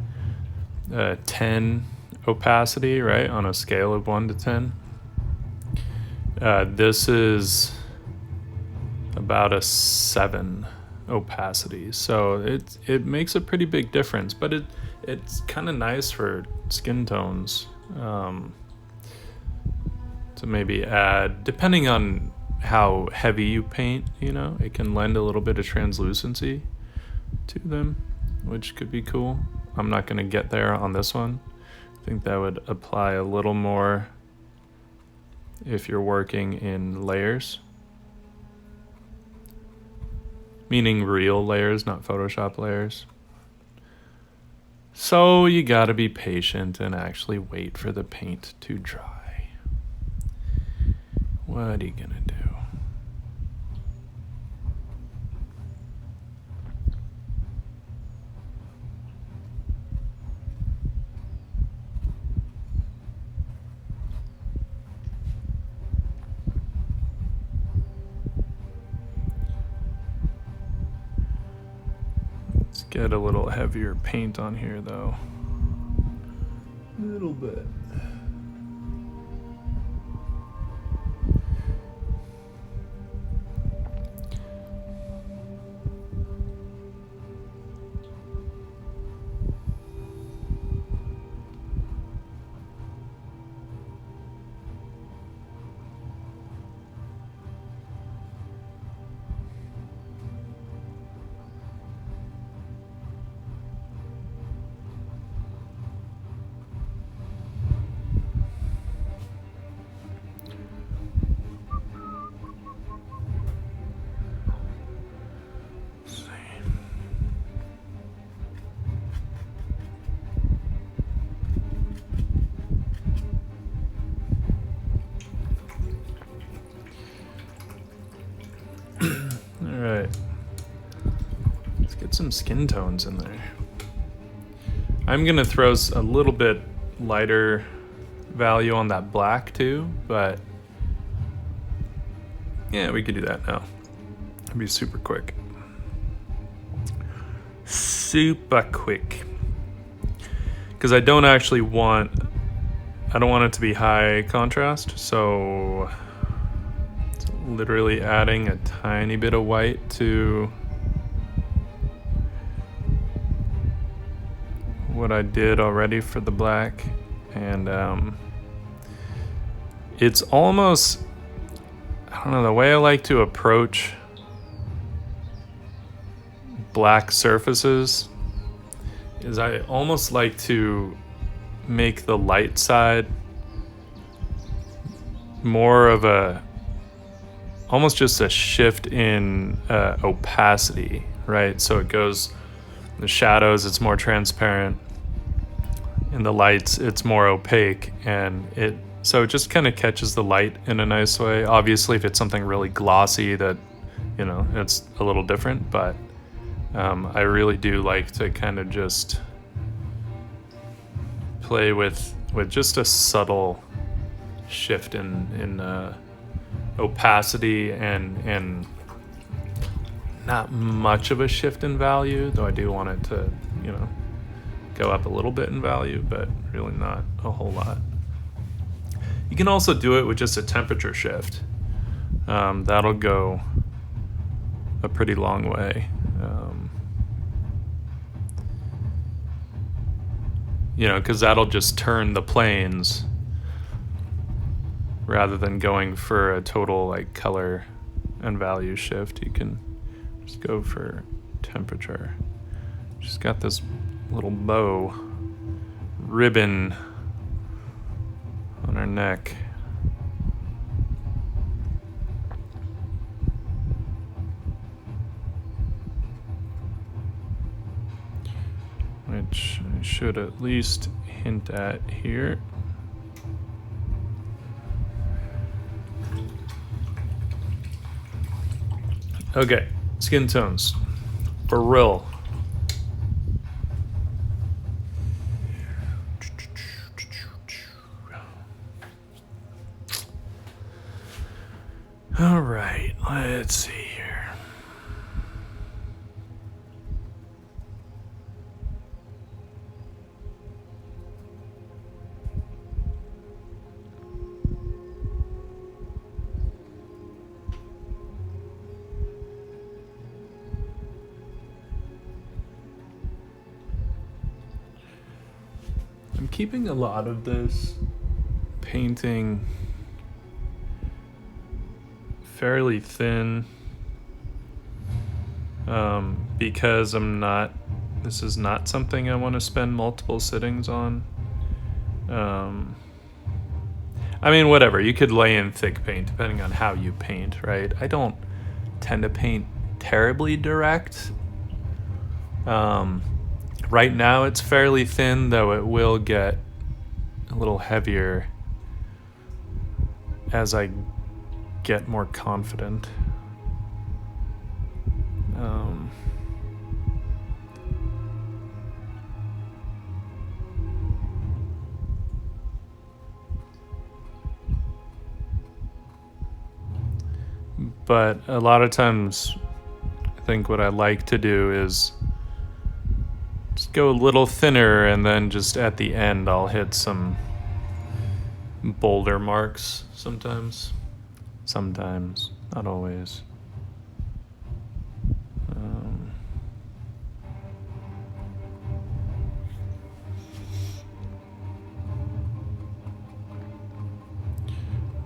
10 opacity, right, on a scale of 1 to 10, this is about a 7 opacity, so it makes a pretty big difference, but it's kind of nice for skin tones to maybe add, depending on how heavy you paint, it can lend a little bit of translucency to them, which could be cool. I'm not going to get there on this one. I think that would apply a little more if you're working in layers. Meaning real layers, not Photoshop layers. So you gotta be patient and actually wait for the paint to dry. What are you gonna do? Let's get a little heavier paint on here though. A little bit. Alright, let's get some skin tones in there. I'm gonna throw a little bit lighter value on that black too, but yeah, we could do that now. It'd be super quick. super quick. Because I don't want it to be high contrast, so it's literally adding a tiny bit of white to what I did already for the black. And it's almost, I don't know, the way I like to approach black surfaces is I almost like to make the light side more of a, almost just a shift in opacity, right? So it goes, the shadows, it's more transparent. In the lights, it's more opaque, and so it just kind of catches the light in a nice way. Obviously, if it's something really glossy, that, you know, it's a little different, but I really do like to kind of just play with just a subtle shift in opacity and not much of a shift in value, though I do want it to, you know, go up a little bit in value, but really not a whole lot. You can also do it with just a temperature shift. That'll go a pretty long way. You know, because that'll just turn the planes rather than going for a total like color and value shift. You can just go for temperature. Just got this little bow ribbon on her neck. Which I should at least hint at here. Okay, skin tones. For real. All right, let's see here. I'm keeping a lot of this painting fairly thin because this is not something I want to spend multiple sittings on. I mean, whatever, you could lay in thick paint depending on how you paint, right? I don't tend to paint terribly direct. Right now it's fairly thin, though it will get a little heavier as I get more confident. But a lot of times I think what I like to do is just go a little thinner, and then just at the end I'll hit some bolder marks sometimes. Sometimes, not always.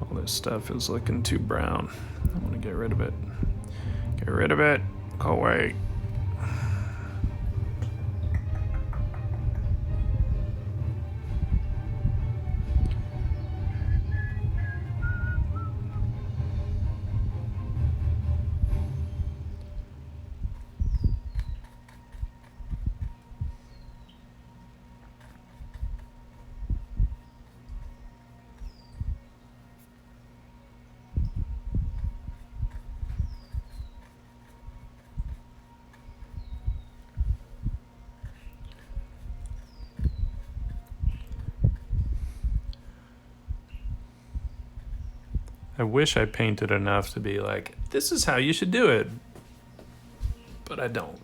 All this stuff is looking too brown. I want to get rid of it. Get rid of it. Go away. I wish I painted enough to be like, this is how you should do it. But I don't.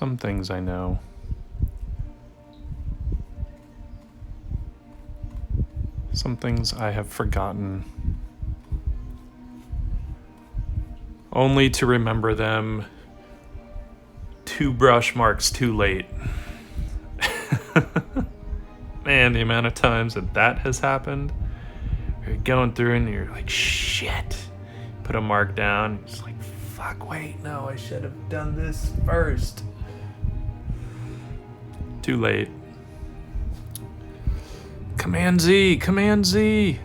Some things I know. Some things I have forgotten. Only to remember them 2 brush marks too late. Man, the amount of times that has happened. You're going through and you're like, shit. Put a mark down. It's like, fuck, wait, no, I should have done this first. Too late. Command Z, Command Z.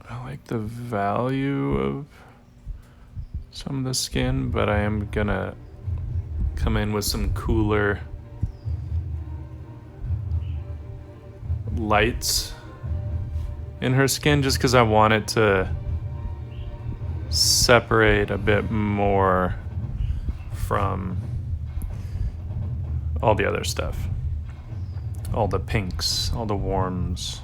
I like the value of some of the skin, but I am gonna come in with some cooler lights in her skin just because I want it to separate a bit more from all the other stuff. All the pinks, all the warms.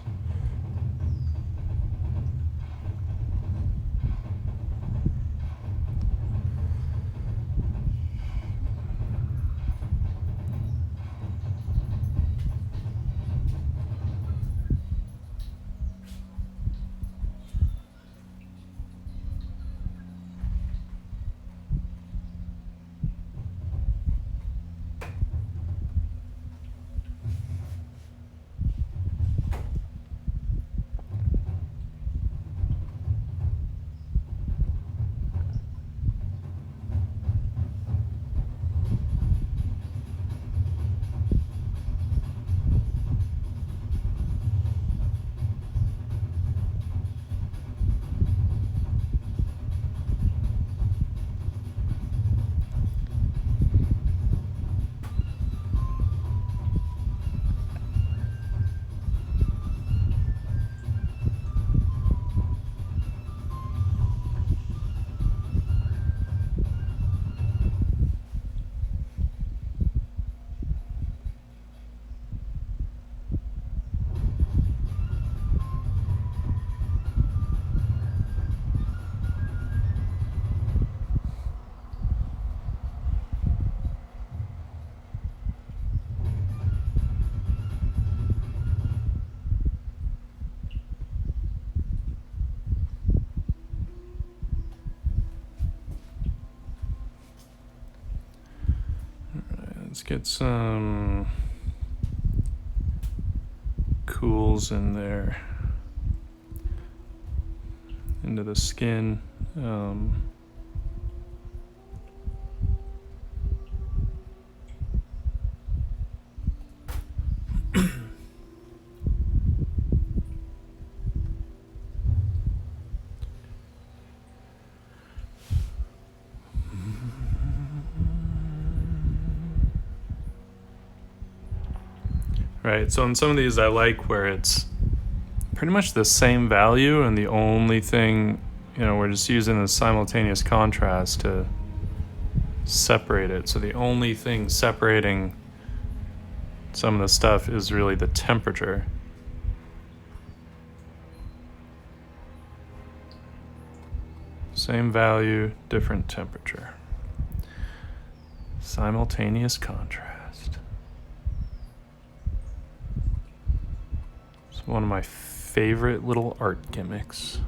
Let's get some cools in there into the skin. Right, so in some of these I like where it's pretty much the same value and the only thing, we're just using the simultaneous contrast to separate it. So the only thing separating some of the stuff is really the temperature. Same value, different temperature. Simultaneous contrast. One of my favorite little art gimmicks.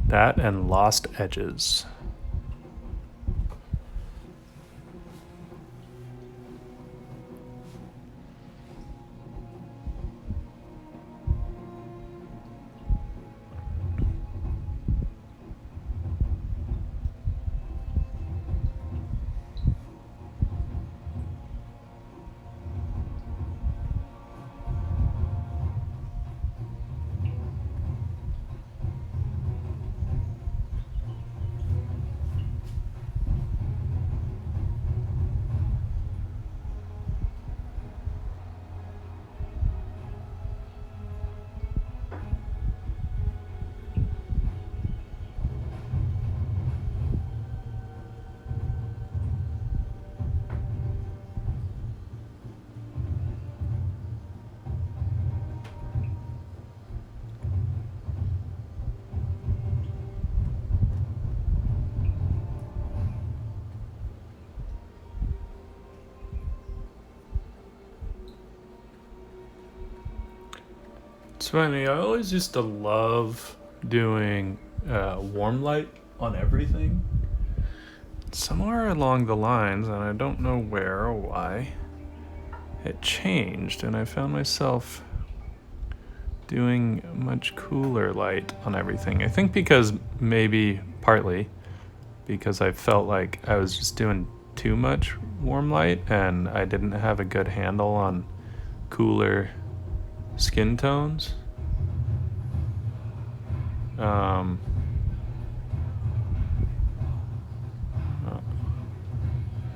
That and Lost Edges. It's funny, I always used to love doing warm light on everything. Somewhere along the lines, and I don't know where or why, it changed, and I found myself doing much cooler light on everything. I think because maybe partly because I felt like I was just doing too much warm light and I didn't have a good handle on cooler skin tones.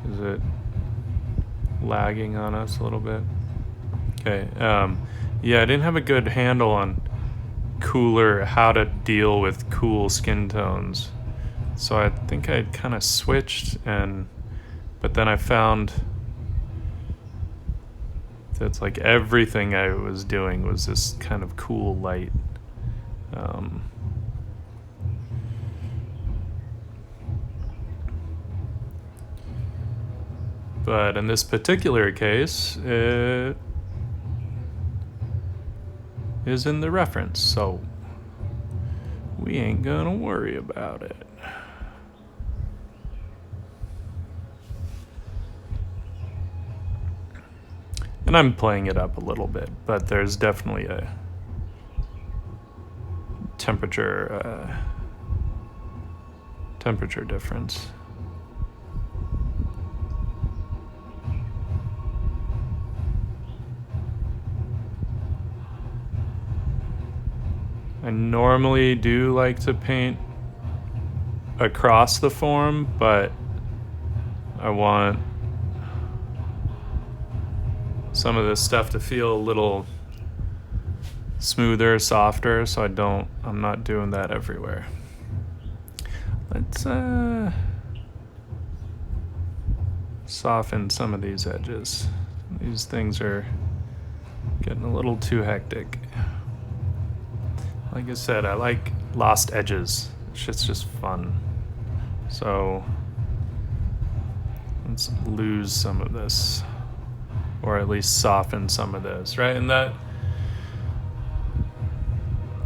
Is it lagging on us a little bit? Okay. Yeah, I didn't have a good handle on how to deal with cool skin tones. So I think I kind of switched, but then I found that's like everything I was doing was this kind of cool light. But in this particular case, it is in the reference, so we ain't gonna worry about it. And I'm playing it up a little bit, but there's definitely a temperature difference. I normally do like to paint across the form, but I want some of this stuff to feel a little smoother, softer, so I'm not doing that everywhere. Let's soften some of these edges. These things are getting a little too hectic. Like I said, I like lost edges. It's just fun. So let's lose some of this, or at least soften some of this, right? And that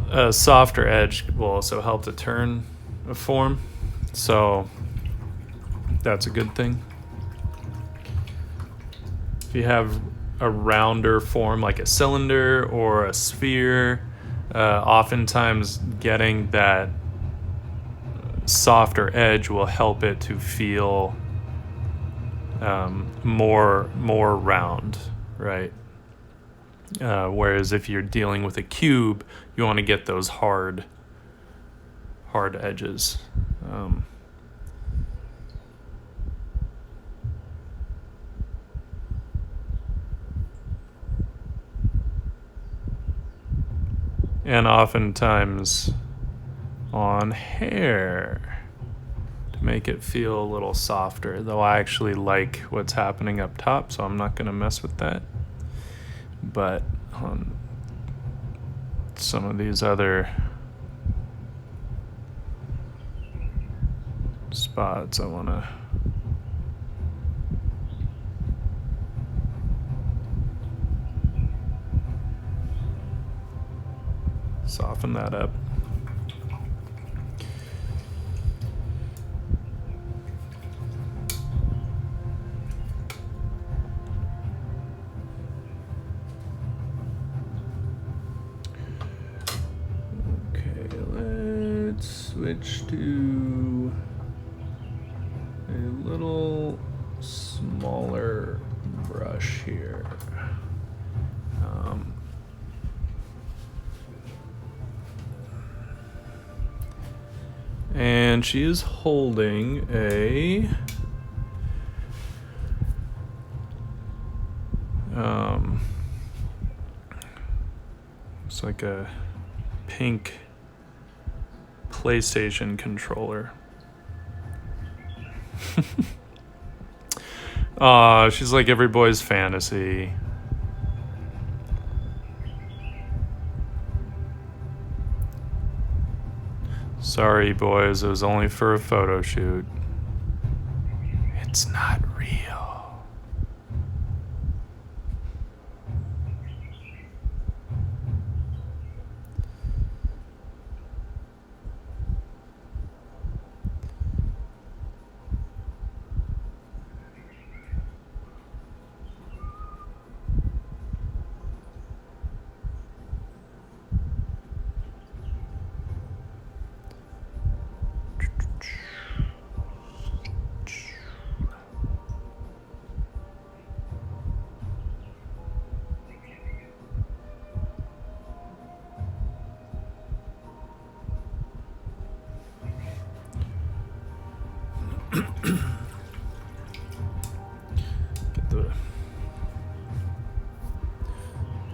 a softer edge will also help to turn a form. So that's a good thing. If you have a rounder form like a cylinder or a sphere, oftentimes getting that softer edge will help it to feel more round, right? Whereas if you're dealing with a cube, you want to get those hard edges. And oftentimes on hair to make it feel a little softer, though I actually like what's happening up top, so I'm not going to mess with that. But on some of these other spots, I want to soften that up. Okay, let's switch to a little smaller brush here. And she is holding it's like a pink PlayStation controller. She's like every boy's fantasy. Sorry, boys, it was only for a photo shoot. It's not real.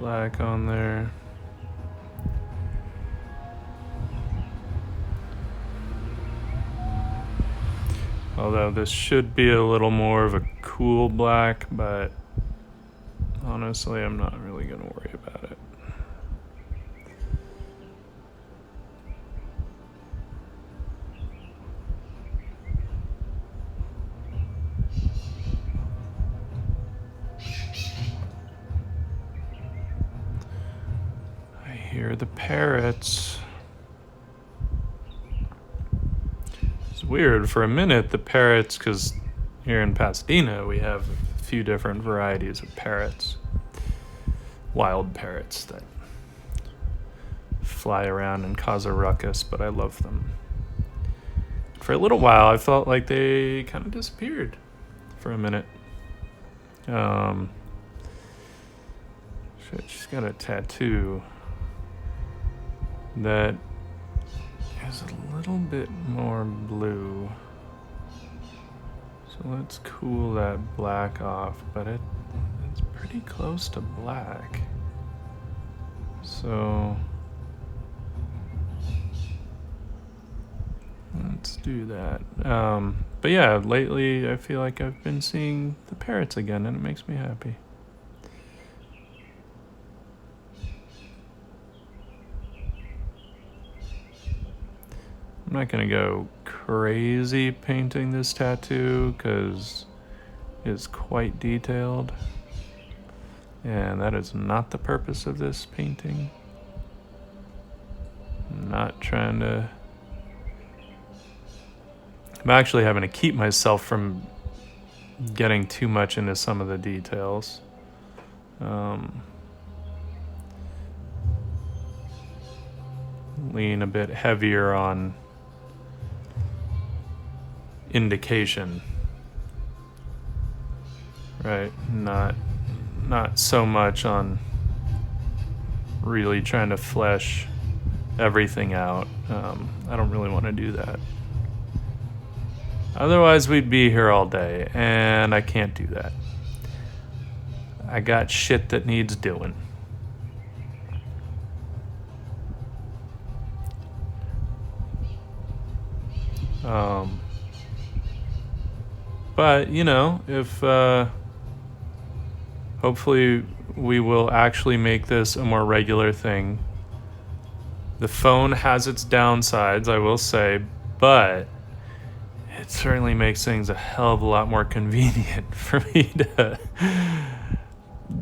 black on there. Although this should be a little more of a cool black, but honestly, I'm not really going to worry about it. I hear the parrots. It's weird. For a minute, the parrots, because here in Pasadena, we have a few different varieties of parrots. Wild parrots that fly around and cause a ruckus, but I love them. For a little while, I felt like they kind of disappeared for a minute. Shit, she's got a tattoo that is a little bit more blue. So let's cool that black off, but it's pretty close to black. So let's do that. But yeah, lately I feel like I've been seeing the parrots again, and it makes me happy. I'm not gonna go crazy painting this tattoo because it's quite detailed, and that is not the purpose of this painting. I'm not trying to... I'm actually having to keep myself from getting too much into some of the details. Lean a bit heavier on indication, right? Not so much on really trying to flesh everything out. I don't really want to do that. Otherwise, we'd be here all day, and I can't do that. I got shit that needs doing. But, you know, if hopefully we will actually make this a more regular thing. The phone has its downsides, I will say, but it certainly makes things a hell of a lot more convenient for me to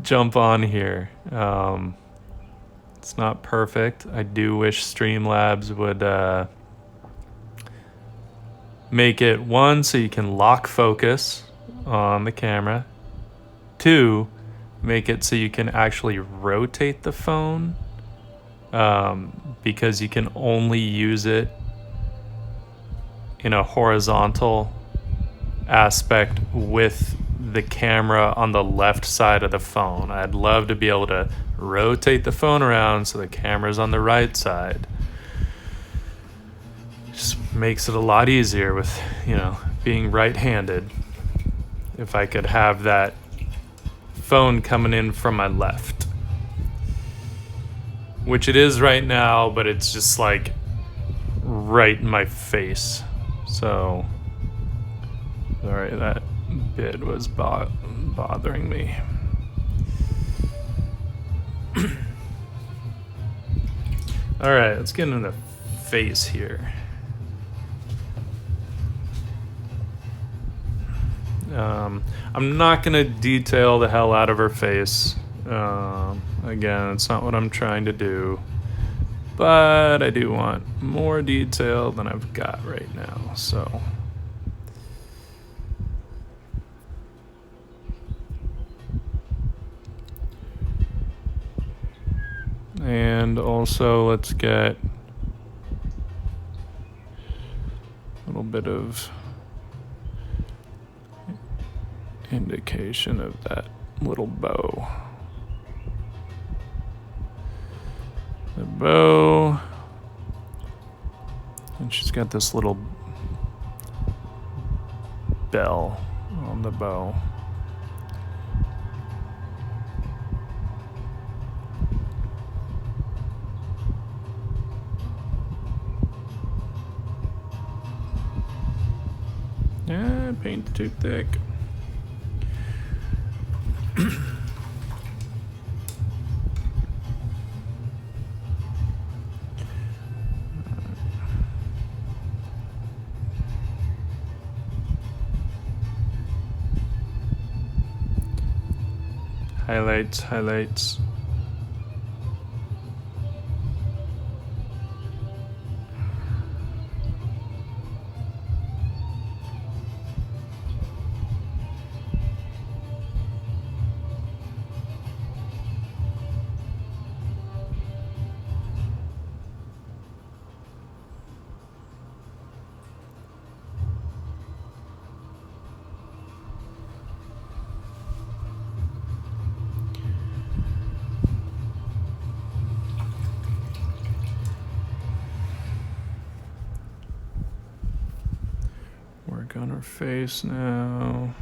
jump on here. It's not perfect. I do wish Streamlabs would make it, one, so you can lock focus on the camera. Two, make it so you can actually rotate the phone, because you can only use it in a horizontal aspect with the camera on the left side of the phone. I'd love to be able to rotate the phone around so the camera's on the right side. Just makes it a lot easier with, you know, being right-handed. If I could have that phone coming in from my left, which it is right now, but it's just like right in my face. So, sorry, that bit was bothering me. All right, let's get into the face here. I'm not going to detail the hell out of her face. Again, it's not what I'm trying to do. But I do want more detail than I've got right now, so... And also, let's get a little bit of indication of that little bow. The bow, and she's got this little bell on the bow. Paint too thick. Highlights. Work on her face now.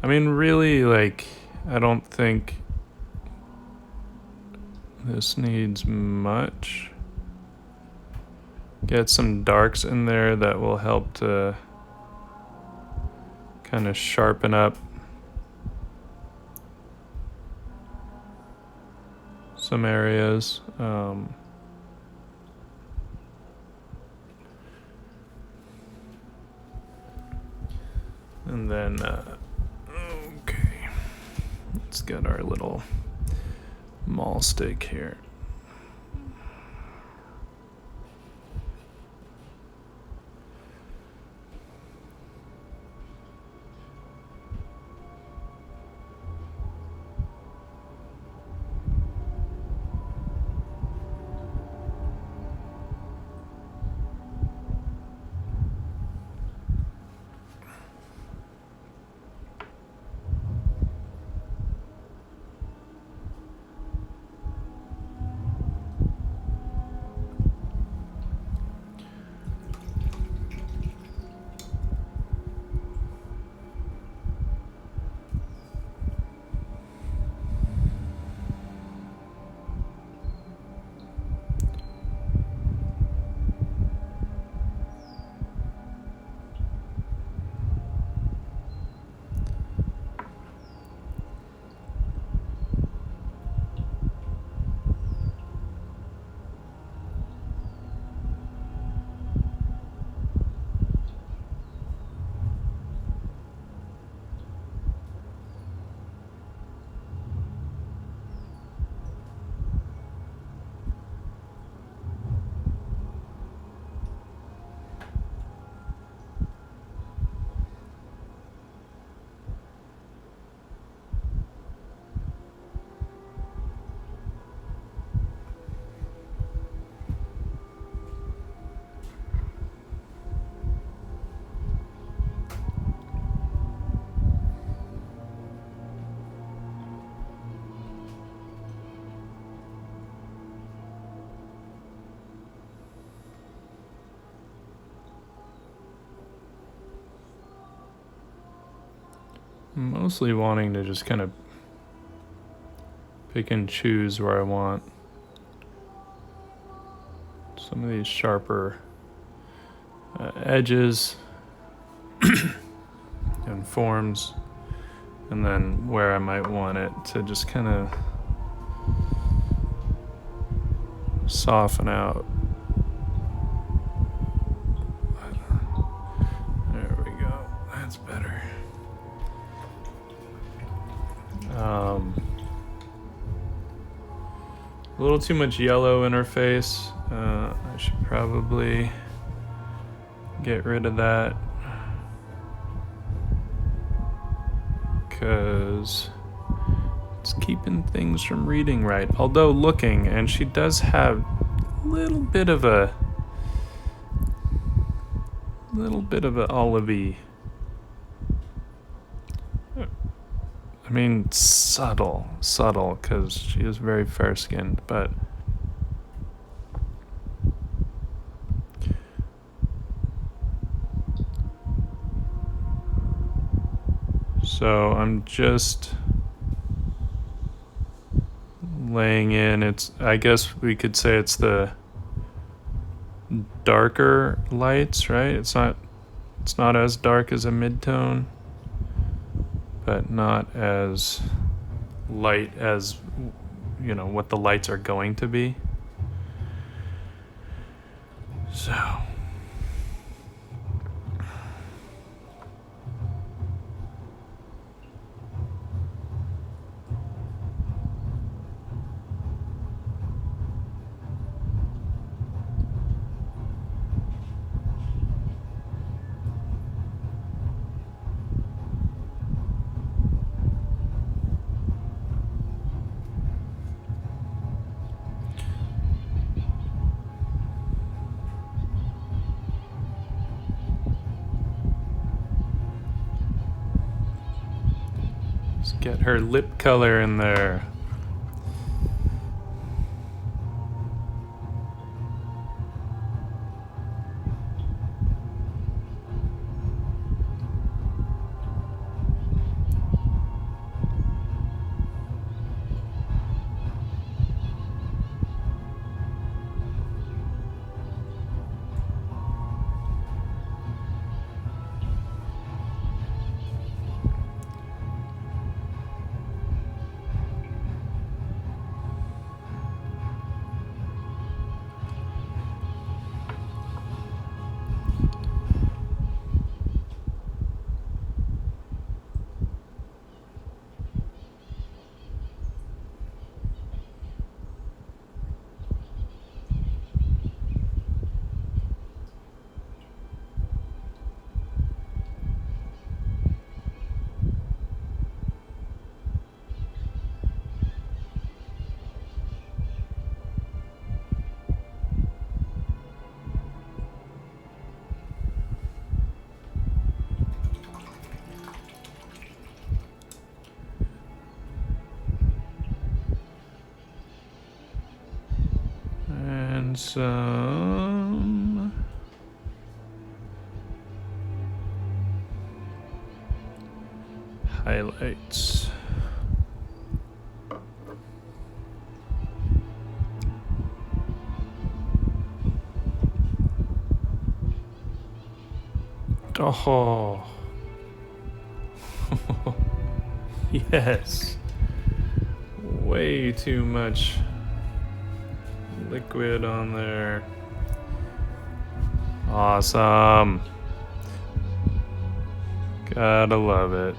I mean, really, like, I don't think this needs much. Get some darks in there that will help to kind of sharpen up some areas. And then, okay, let's get our little maul stick here. I'm mostly wanting to just kind of pick and choose where I want some of these sharper edges and forms, and then where I might want it to just kind of soften out. There we go. That's better. A little too much yellow in her face. I should probably get rid of that, because it's keeping things from reading right. Although looking, and she does have a little bit of a olivey. I mean, subtle, because she is very fair-skinned, but so I'm just laying in. It's, I guess we could say it's the darker lights, right? It's not as dark as a midtone, but not as light as, you know, what the lights are going to be. So let's get her lip color in there. And some highlights. Oh. Yes. Way too much liquid on there. Awesome. Gotta love it.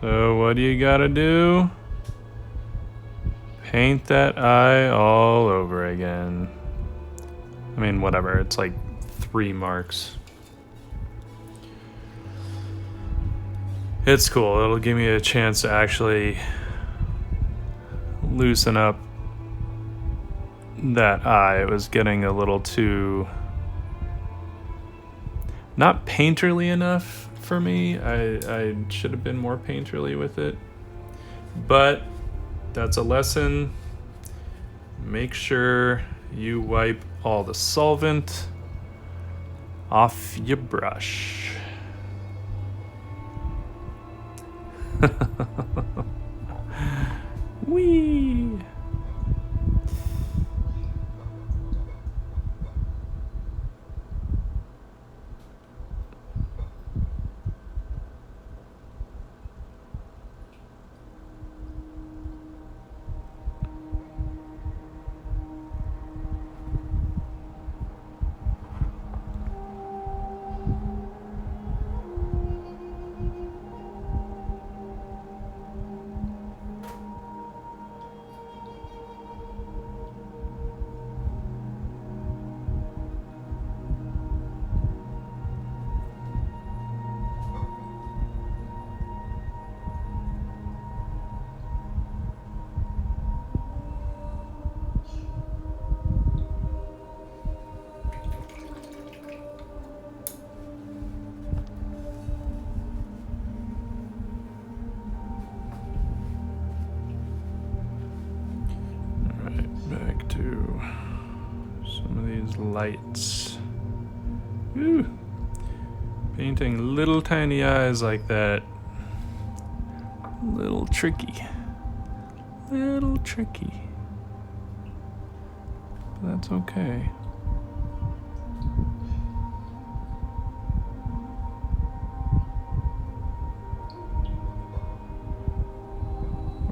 So what do you gotta do? Paint that eye all over again. I mean, whatever, it's like 3 marks. It's cool, it'll give me a chance to actually loosen up that eye. It was getting a little too, not painterly enough for me. I should have been more painterly with it, but that's a lesson. Make sure you wipe all the solvent off your brush. Whee! Back to some of these lights. Woo. Painting little tiny eyes like that Little tricky. Little tricky. But that's okay.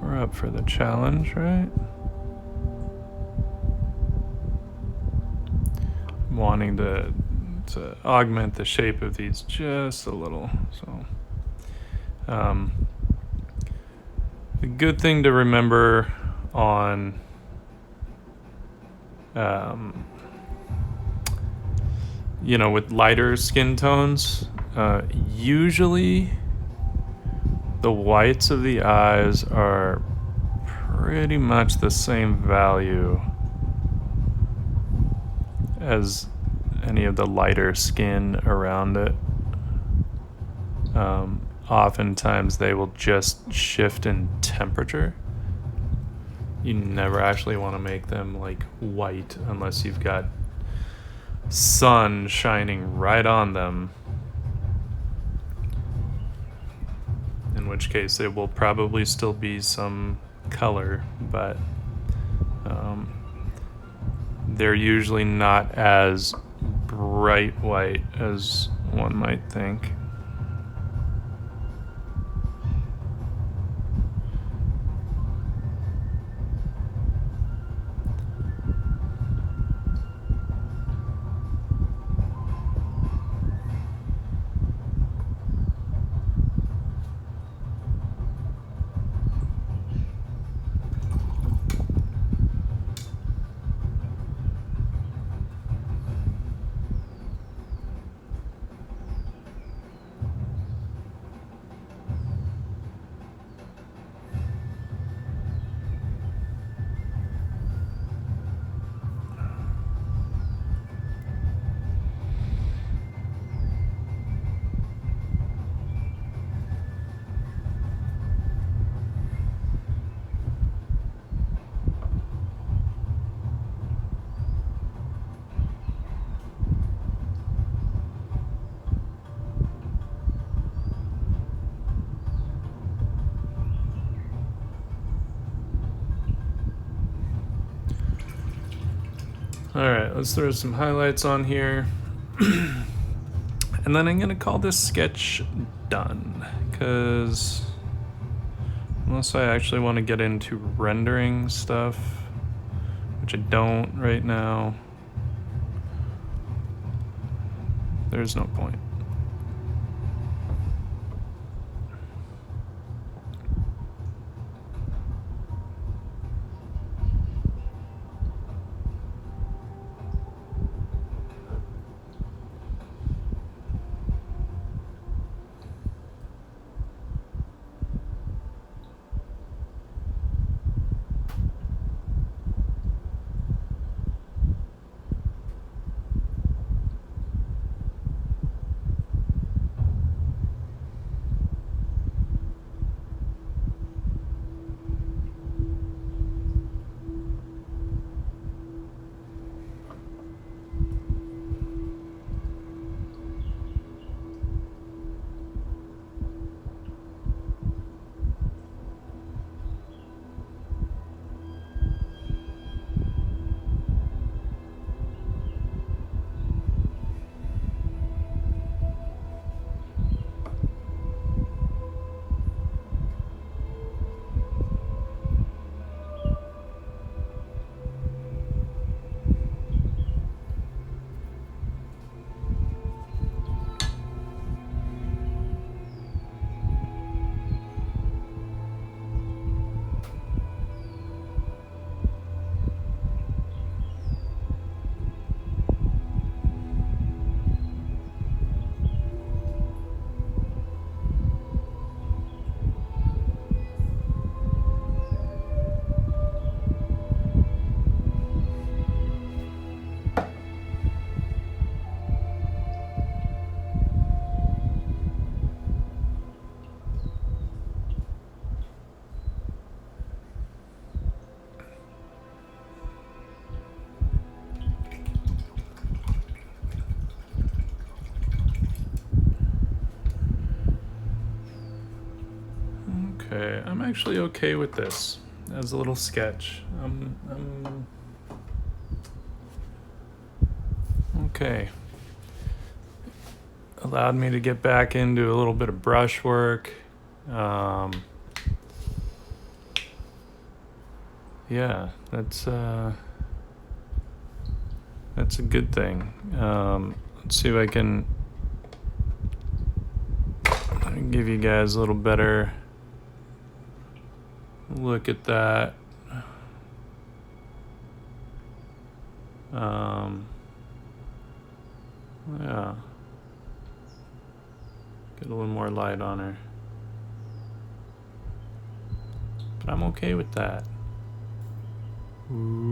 We're up for the challenge, right? I'm wanting to augment the shape of these just a little, so the good thing to remember on with lighter skin tones, usually the whites of the eyes are pretty much the same value as any of the lighter skin around it. Oftentimes they will just shift in temperature. You never actually want to make them like white unless you've got sun shining right on them, in which case it will probably still be some color, but they're usually not as bright white as one might think. Alright, let's throw some highlights on here. And then I'm going to call this sketch done, because unless I actually want to get into rendering stuff, which I don't right now, there's no point. Okay, I'm actually okay with this as a little sketch. Okay. Allowed me to get back into a little bit of brushwork. Yeah, that's a good thing. Let's see if I can give you guys a little better look at that. Yeah. Get a little more light on her. But I'm okay with that. Ooh.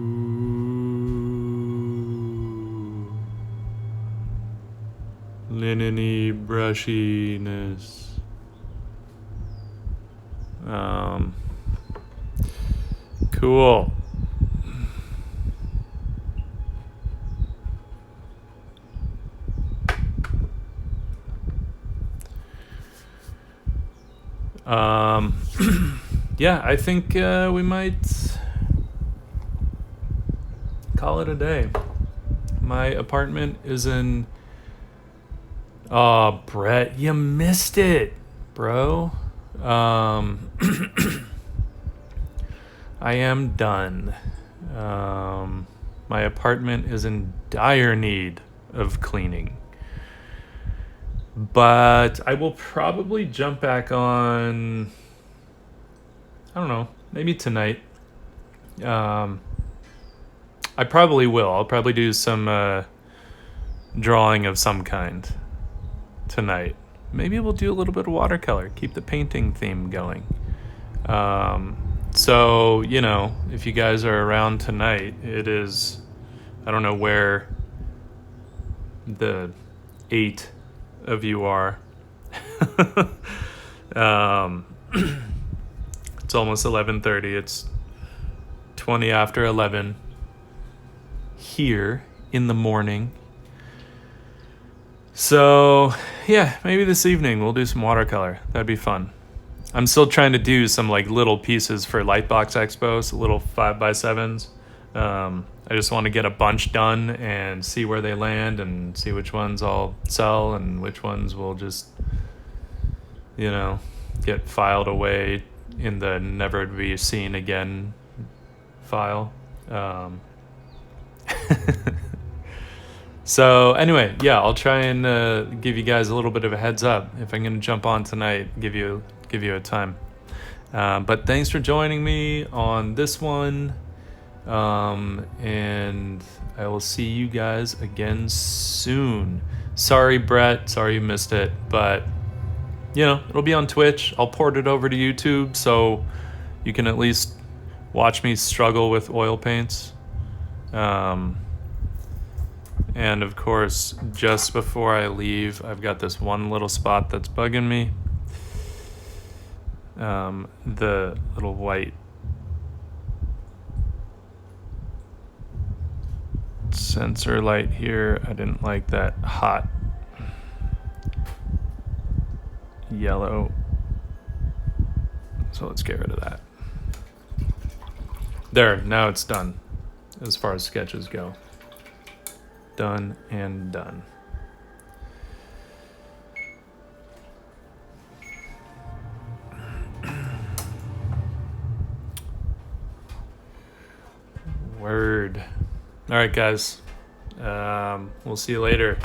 Linen-y brushiness. Cool. Yeah, I think we might call it a day. My apartment is in... Oh, Brett, you missed it, bro. I am done. My apartment is in dire need of cleaning. But I will probably jump back on, I don't know, maybe tonight. I probably will. I'll probably do some drawing of some kind tonight. Maybe we'll do a little bit of watercolor, keep the painting theme going. So, you know, if you guys are around tonight, it is, I don't know where the 8 of you are. It's almost 11:30. It's 20 after 11 here in the morning. So, yeah, maybe this evening we'll do some watercolor. That'd be fun. I'm still trying to do some like little pieces for Lightbox Expos, little 5x7s. I just want to get a bunch done and see where they land and see which ones I'll sell and which ones will just, you know, get filed away in the never to be seen again file. So anyway, yeah, I'll try and give you guys a little bit of a heads up if I'm going to jump on tonight. Give you a time. But thanks for joining me on this one. And I will see you guys again soon. Sorry, Brett. Sorry you missed it. But, you know, it'll be on Twitch. I'll port it over to YouTube so you can at least watch me struggle with oil paints. And, of course, just before I leave, I've got this one little spot that's bugging me. The little white sensor light here, I didn't like that hot yellow, so let's get rid of that. There, now it's done as far as sketches go. Done and done. Word. All right, guys. We'll see you later.